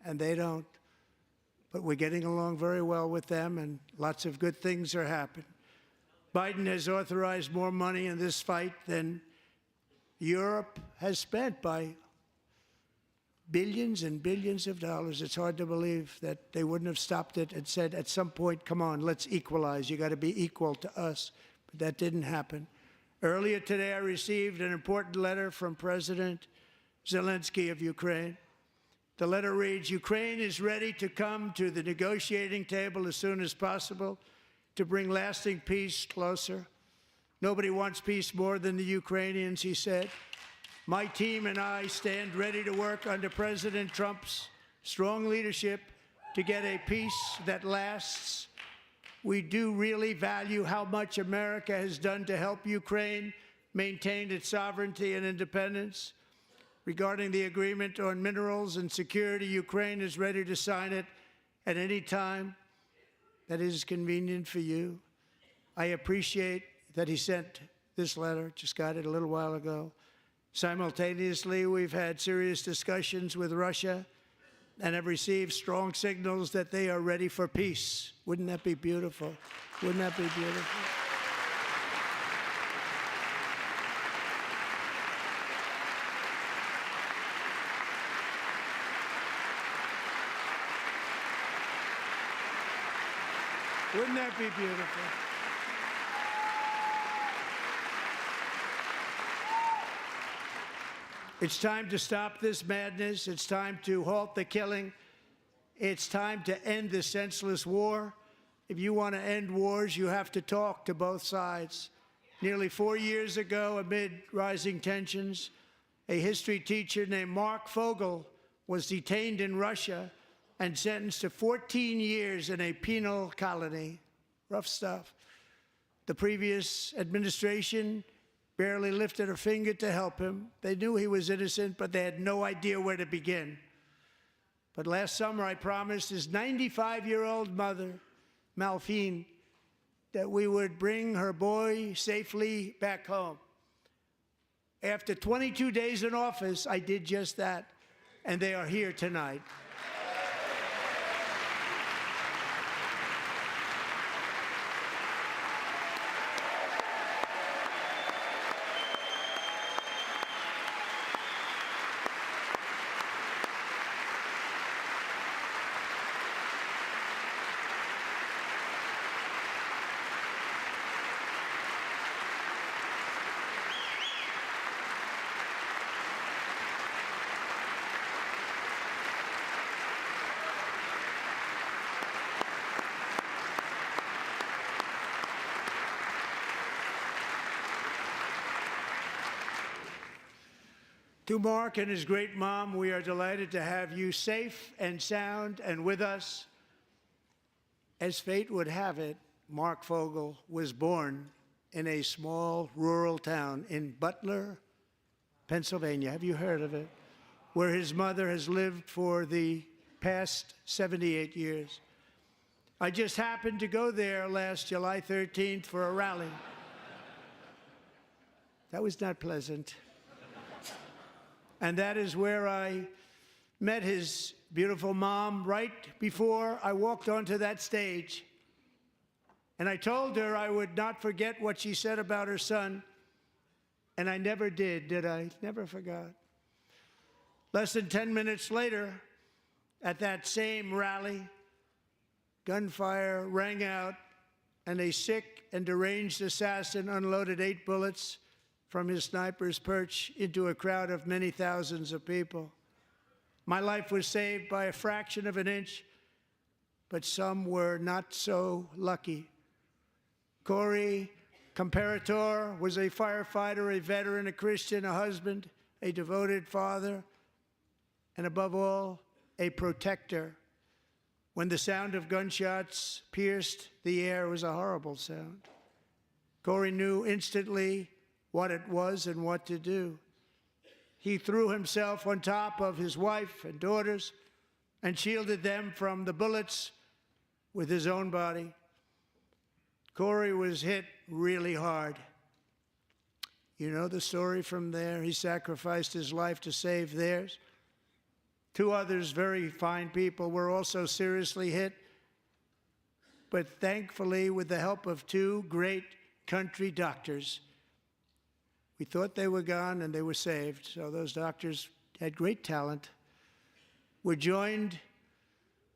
and they don't. But we're getting along very well with them, and lots of good things are happening. Biden has authorized more money in this fight than Europe has spent, by billions and billions of dollars. It's hard to believe that they wouldn't have stopped it and said at some point, come on, let's equalize. You got to be equal to us. But that didn't happen. Earlier today, I received an important letter from President Zelensky of Ukraine. The letter reads, "Ukraine is ready to come to the negotiating table as soon as possible to bring lasting peace closer. Nobody wants peace more than the Ukrainians," he said. "My team and I stand ready to work under President Trump's strong leadership to get a peace that lasts. We do really value how much America has done to help Ukraine maintain its sovereignty and independence. Regarding the agreement on minerals and security, Ukraine is ready to sign it at any time that is convenient for you." I appreciate that he sent this letter, just got it a little while ago. Simultaneously, we've had serious discussions with Russia and have received strong signals that they are ready for peace. Wouldn't that be beautiful? Wouldn't that be beautiful? Wouldn't that be beautiful? It's time to stop this madness. It's time to halt the killing. It's time to end this senseless war. If you want to end wars, you have to talk to both sides. Nearly 4 years ago, amid rising tensions, a history teacher named Mark Fogel was detained in Russia and sentenced to 14 years in a penal colony. Rough stuff. The previous administration barely lifted a finger to help him. They knew he was innocent, but they had no idea where to begin. But last summer, I promised his 95-year-old mother, Malphine, that we would bring her boy safely back home. After 22 days in office, I did just that, and they are here tonight. To Mark and his great mom, we are delighted to have you safe and sound and with us. As fate would have it, Mark Fogel was born in a small rural town in Butler, Pennsylvania. Have you heard of it? Where his mother has lived for the past 78 years. I just happened to go there last July 13th for a rally. That was not pleasant. And that is where I met his beautiful mom right before I walked onto that stage. And I told her I would not forget what she said about her son. And I never did I? Never forgot. Less than 10 minutes later, at that same rally, gunfire rang out, and a sick and deranged assassin unloaded 8 bullets from his sniper's perch into a crowd of many thousands of people. My life was saved by a fraction of an inch, but some were not so lucky. Corey Comparator was a firefighter, a veteran, a Christian, a husband, a devoted father, and above all, a protector. When the sound of gunshots pierced the air, it was a horrible sound. Corey knew instantly what it was and what to do. He threw himself on top of his wife and daughters and shielded them from the bullets with his own body. Corey was hit really hard. You know the story from there. He sacrificed his life to save theirs. 2 others, very fine people, were also seriously hit. But thankfully, with the help of 2 great country doctors, we thought they were gone and they were saved. So those doctors had great talent. We're joined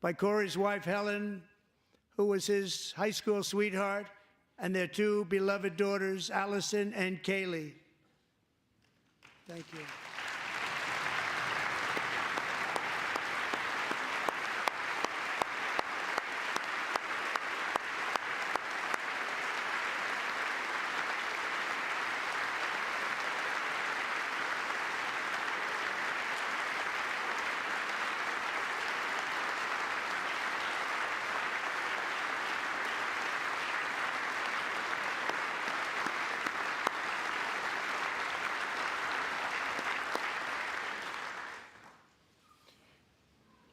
by Corey's wife, Helen, who was his high school sweetheart, and their 2 beloved daughters, Allison and Kaylee. Thank you.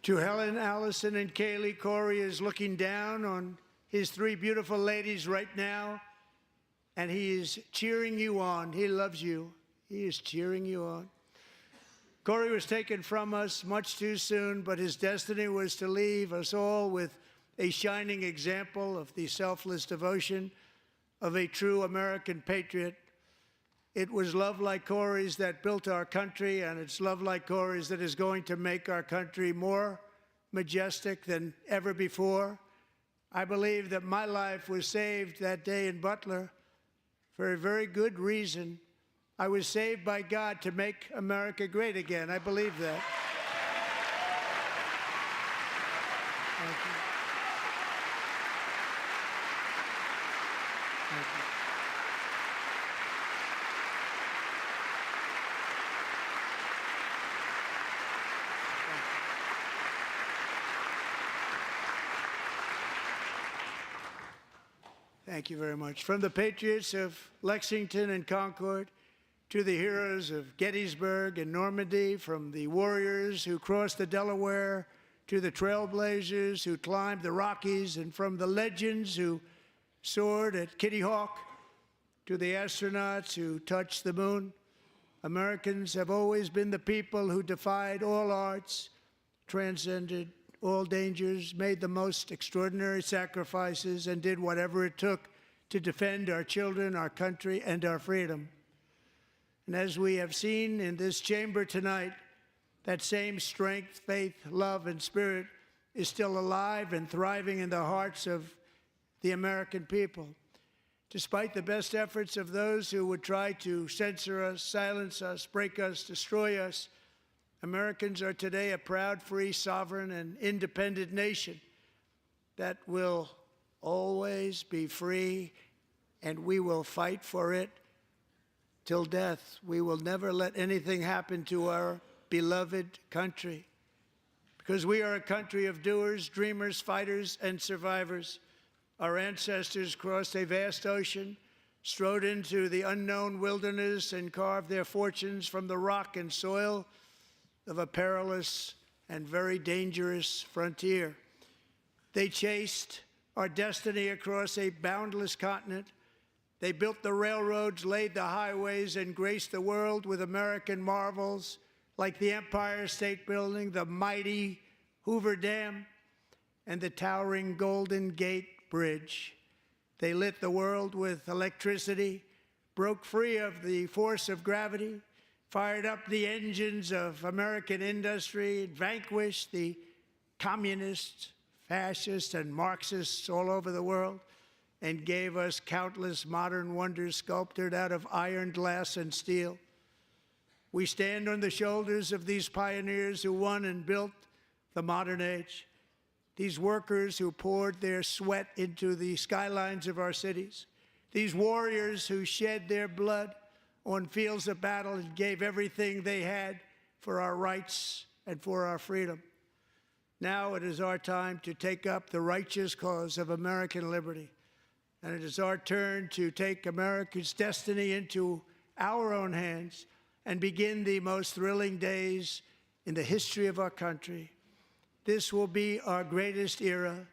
To Helen, Allison, and Kaylee, Corey is looking down on his 3 beautiful ladies right now, and he is cheering you on. He loves you. He is cheering you on. Corey was taken from us much too soon, but his destiny was to leave us all with a shining example of the selfless devotion of a true American patriot. It was love like Corey's that built our country, and it's love like Corey's that is going to make our country more majestic than ever before. I believe that my life was saved that day in Butler for a very good reason. I was saved by God to make America great again. I believe that. Thank you. Thank you. Thank you very much. From the patriots of Lexington and Concord to the heroes of Gettysburg and Normandy, from the warriors who crossed the Delaware to the trailblazers who climbed the Rockies, and from the legends who soared at Kitty Hawk to the astronauts who touched the moon, Americans have always been the people who defied all odds, transcended all dangers, made the most extraordinary sacrifices, and did whatever it took to defend our children, our country, and our freedom. And as we have seen in this chamber tonight, that same strength, faith, love, and spirit is still alive and thriving in the hearts of the American people. Despite the best efforts of those who would try to censor us, silence us, break us, destroy us, Americans are today a proud, free, sovereign, and independent nation that will always be free, and we will fight for it till death. We will never let anything happen to our beloved country, because we are a country of doers, dreamers, fighters, and survivors. Our ancestors crossed a vast ocean, strode into the unknown wilderness, and carved their fortunes from the rock and soil of a perilous and very dangerous frontier. They chased our destiny across a boundless continent. They built the railroads, laid the highways, and graced the world with American marvels like the Empire State Building, the mighty Hoover Dam, and the towering Golden Gate Bridge. They lit the world with electricity, broke free of the force of gravity, fired up the engines of American industry, vanquished the communists, fascists, and Marxists all over the world, and gave us countless modern wonders sculptured out of iron, glass, and steel. We stand on the shoulders of these pioneers who won and built the modern age, these workers who poured their sweat into the skylines of our cities, these warriors who shed their blood on fields of battle and gave everything they had for our rights and for our freedom. Now it is our time to take up the righteous cause of American liberty, and it is our turn to take America's destiny into our own hands and begin the most thrilling days in the history of our country. This will be our greatest era.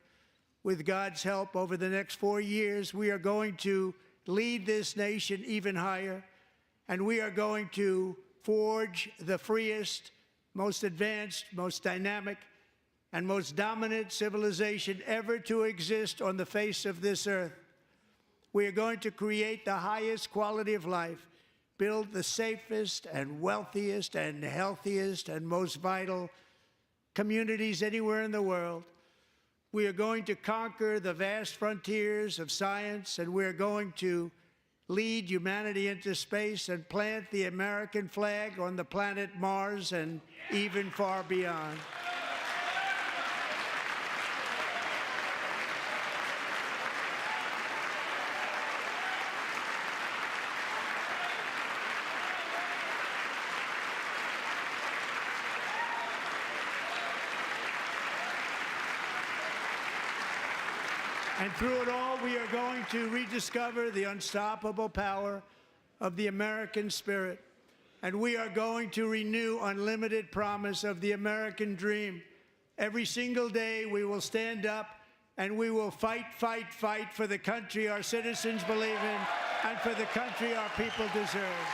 With God's help, over the next 4 years, we are going to lead this nation even higher, and we are going to forge the freest, most advanced, most dynamic, and most dominant civilization ever to exist on the face of this earth. We are going to create the highest quality of life, build the safest and wealthiest and healthiest and most vital communities anywhere in the world. We are going to conquer the vast frontiers of science, and we're going to lead humanity into space and plant the American flag on the planet Mars and even far beyond. And through it all, we are going to rediscover the unstoppable power of the American spirit. And we are going to renew unlimited promise of the American dream. Every single day, we will stand up and we will fight, fight, fight for the country our citizens believe in and for the country our people deserve.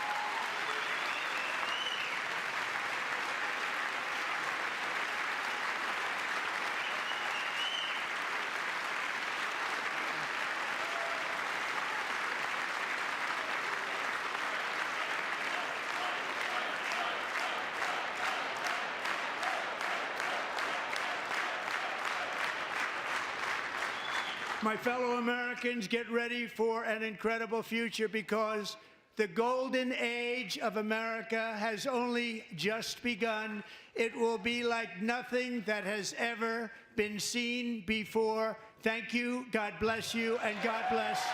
My fellow Americans, get ready for an incredible future, because the golden age of America has only just begun. It will be like nothing that has ever been seen before. Thank you, God bless you, and God bless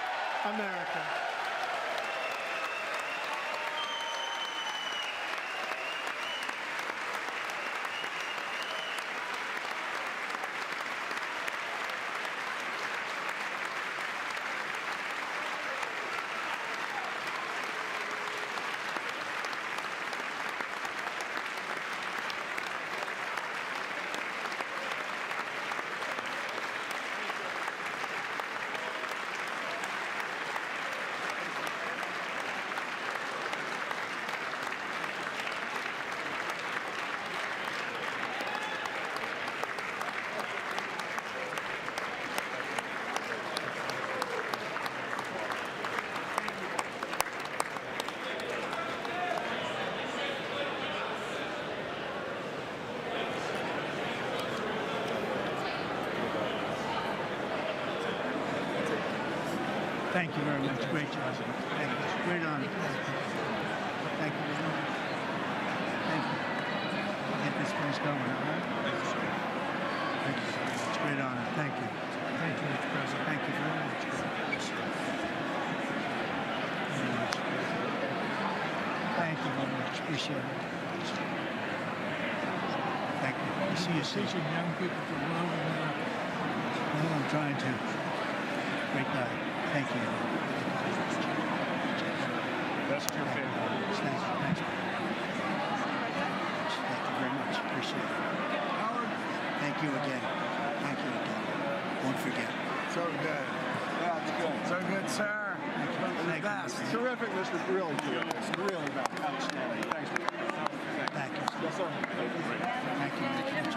America. Thank you very much. Great job. Thank you. Great honor. Thank you very much. Thank you. Get this place going, all right? Thank you, sir. Thank you very much. Great honor. Thank you. Thank you, Mr. President. Thank you very much. Thank you very much. Appreciate it. Thank you. I see you teaching young people to love America. Well, I'm trying to. Great guy. Thank you. That's your favorite. Thank you. Thank you. Thank you very much. Appreciate it. Howard. Thank you again. Thank you again. Won't forget. So good. Yeah, it's good. So good, sir. Thank you. Terrific, Mr. Really terrific. Really outstanding. Thanks. Thank you. Yes, sir. Thank you. Good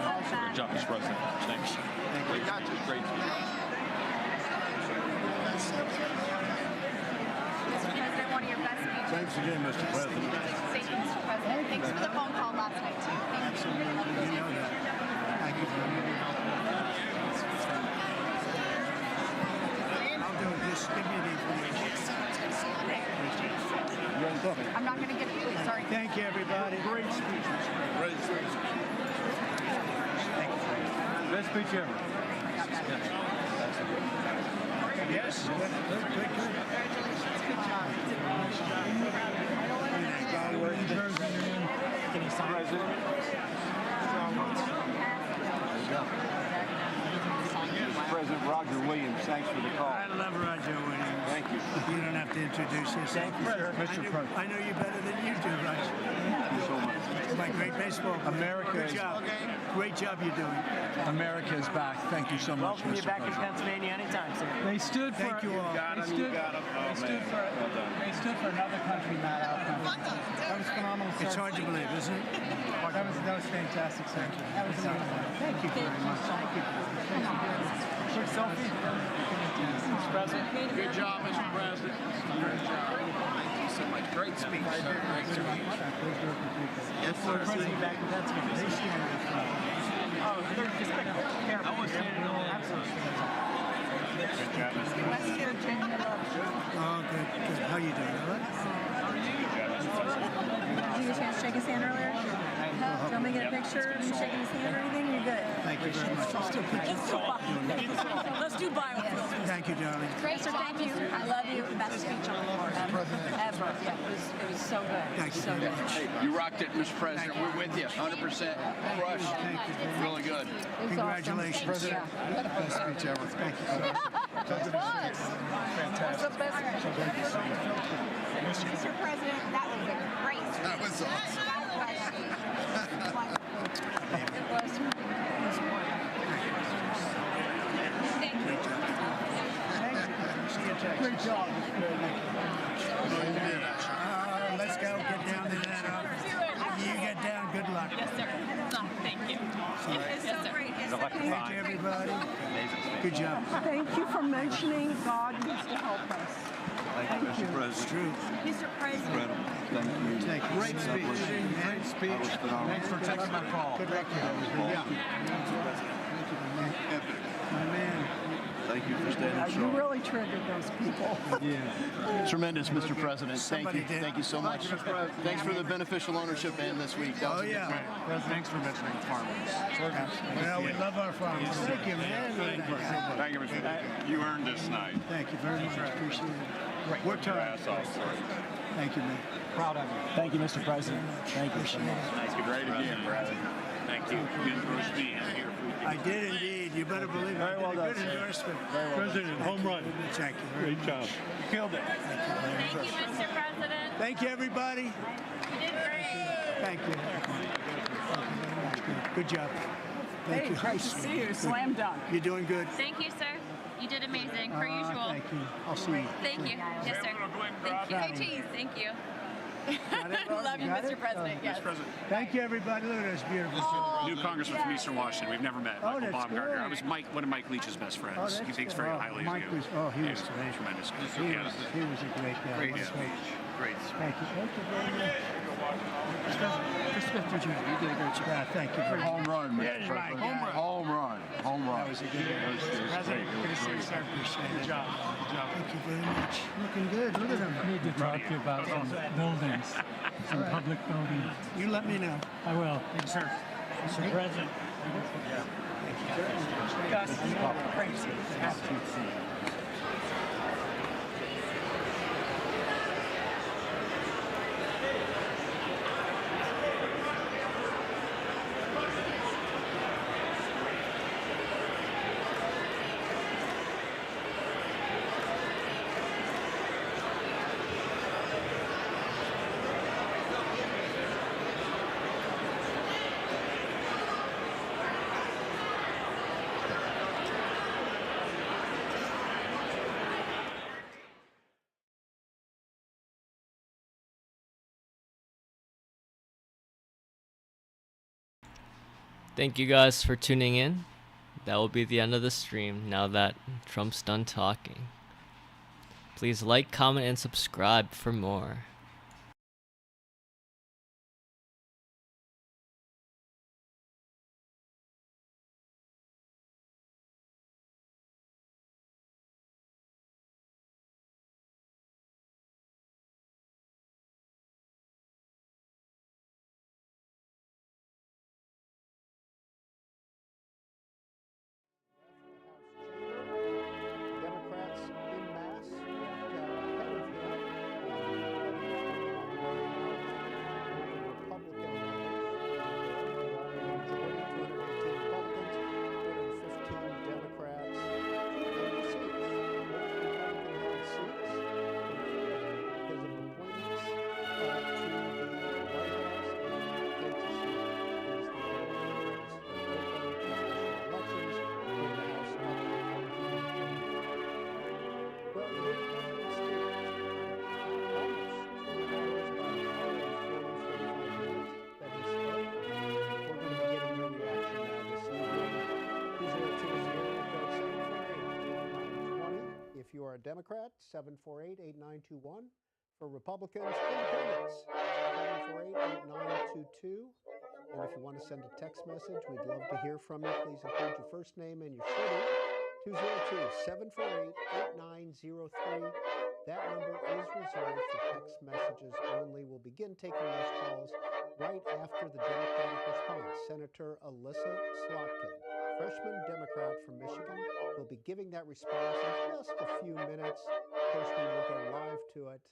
job, Mr. President. Thanks. Thank you. Got you. Great. Mr. President, one of your best speeches. Thanks again, Mr. President. Thank you, Mr. President. Thanks for the phone call last night, too. Thank you. Absolutely. You know that. Thank you very much. I'll do it. Just give me the information. I'm not going to give it to you. Sorry. Thank you, everybody. Great speech. Great speech. Thank you. Best speech ever. Yes. Good. Congratulations. Good job. Can you sign President? President Roger Williams, thanks for the call. I love Roger Williams. Thank you. You don't have to introduce yourself. Thank you, sir. Mr. President. I know you better than you do, Roger. Thank you so much. My great baseball. America Good is- job. Great job you're doing. America is back. Thank you so much, Welcome you Mr. back in President. Pennsylvania anytime, sir. They stood for. Thank you all. They stood for another country, not our country. That was phenomenal, sir. It's hard to believe, isn't it? That was fantastic, sir. That was amazing. Thank you very much. Quick selfie. Mr. President. Good job, Mr. President. Great job. Thank you so much. Great speech, sir. Great speech. Yes, sir. President back in Pennsylvania. Oh, they're just quick. Careful. I was standing alone. Absolutely. Oh, good, good. How you doing? All right? Did you get a chance to shake his hand earlier? Do you want me to get a picture of you shaking his hand or anything? You're good. Thank you very much. Let's do biofilm. Thank you, darling. Great, sir. Thank you. I love you. Best speech on the floor ever. Yeah, it was so good. Thank you So very good. much. You rocked it, Mr. President. We're with you. 100%. Crush. Thank you very much. Really good. It was Congratulations. awesome. Yeah. Best speech ever. Thank you so much. It was. Fantastic. The best Mr. President, that was a great speech. That was awesome. It was. Thank you. Great job. Let's go. Get down to that. You get down. Good luck. Yes, sir. Thank you. It's so great. Thank you, everybody. Good job. Thank you for mentioning God needs to help us. Thank you, Mr. President. It's true. Mr. President. Incredible. Thank you. Thank you. Great speech. Great speech. That was phenomenal. Thanks for taking my call. Good luck. Yeah. Epic. My man. Thank you for standing You strong. really triggered those people. Tremendous, Mr. President. Thank Somebody you. did. Thank you so much. Thanks for the beneficial ownership and this week. That was Oh, a good yeah. time. Thanks for mentioning farmers. Well, we love our farmers. Thank you, man. Thank you, Mr. President. You earned this night. Thank you very much. Appreciate it. Worked hard. Thank you, man. Proud of you. Thank you, Mr. President. Thank you so much. Thank you. Great again, brother. Thank you. Good for being here. I did indeed. You better believe it. Very well I done, did a good sir. endorsement. President, home run. Thank you very much. job. You killed it. Thank you, Mr. President. Thank you, everybody. You did great. Thank you. Good job. Thank Hey, you. great to see you. Slam dunk. You're doing good. Thank you, sir. You did amazing, per usual. Thank you. I'll see you. Thank you. Yes, sir. Thank you. Hey, cheese. Thank you. Love you, Mr. President. Yes. Thank you, everybody. Look at this beautiful. New congressman from Eastern Washington. We've never met. Oh, Michael that's Baumgartner. good. I was one of Mike Leach's best friends. Oh, that's He thinks good. very Oh, highly Mike of you. was- oh, he was tremendous. He was a great guy. Great What a speech. Great Thank you. Thank you very much. Mr. Jr., you did a great job. Yeah, thank you. Home run, Mr. Yeah, President. home run. Home run. Home run. That was a good one. President, Good to see you, sir. Appreciate it. Good job. Thank you very much. Looking good. Look at him. I need to talk to you about some buildings, some public buildings. You let me know. I will. Thank you, sir. Mr. President. Gus, crazy. Thank you guys for tuning in. That will be the end of the stream now that Trump's done talking. Please like, comment, and subscribe for more. Democrats in mass, ahead of him, Republican majority, 218 Republicans, 215 Democrats, and seats. Most Republican-held seats, because of appointments to the White House, and Kansas City is the elections in the House. Well, we're going to be getting your reaction now this evening. 2020. If you are a Democrat, 748-8921. For Republicans, Independents, 748-8922. And if you want to send a text message, we'd love to hear from you. Please include your first name and your city. 202-748-8903. That number is reserved for text messages only. We'll begin taking those calls right after the Democratic response. Senator Alyssa Slotkin, freshman Democrat from Michigan, will be giving that response in just a few minutes. Of course, we will go live to it.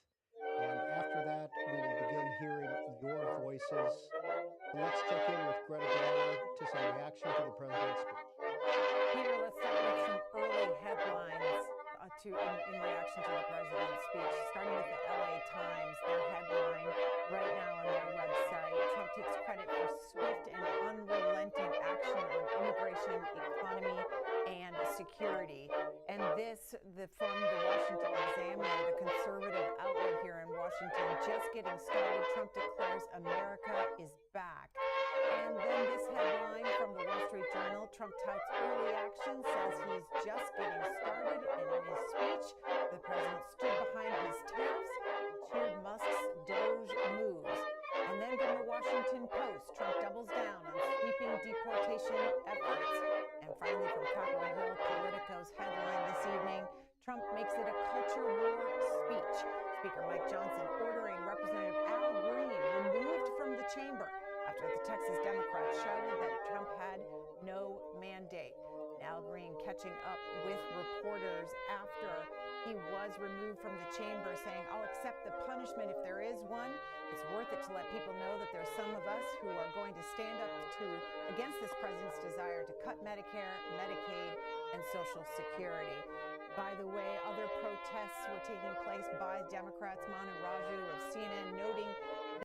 And after that, we will begin hearing your voices. And let's check in with Greta Garland to some reaction to the president's speech. Peter, let's start with some early headlines in reaction to the president's speech, starting with the LA Times. Their headline right now on their website: Trump takes credit for swift and unrelenting action on immigration, economy, and security. And this, from the Washington Examiner, the conservative outlet here in Washington, just getting started. Trump declares America is back. And then this headline from the Wall Street Journal: Trump touts early action, says he's just getting started. And in his speech, the president stood behind his tariffs and cheered Musk's DOGE moves. And then from the Washington Post, Trump doubles down on sweeping deportation efforts. And finally from Capitol Hill, Politico's headline this evening: Trump makes it a culture war speech. Speaker Mike Johnson ordering Representative Al Green removed from the chamber after the Texas Democrats shouted that Trump had no mandate. Al Green catching up with reporters after he was removed from the chamber, saying, "I'll accept the punishment if there is one. It's worth it to let people know that there's some of us who are going to stand up against this president's desire to cut Medicare, Medicaid, and Social Security." By the way, other protests were taking place by Democrats. Manu Raju of CNN noting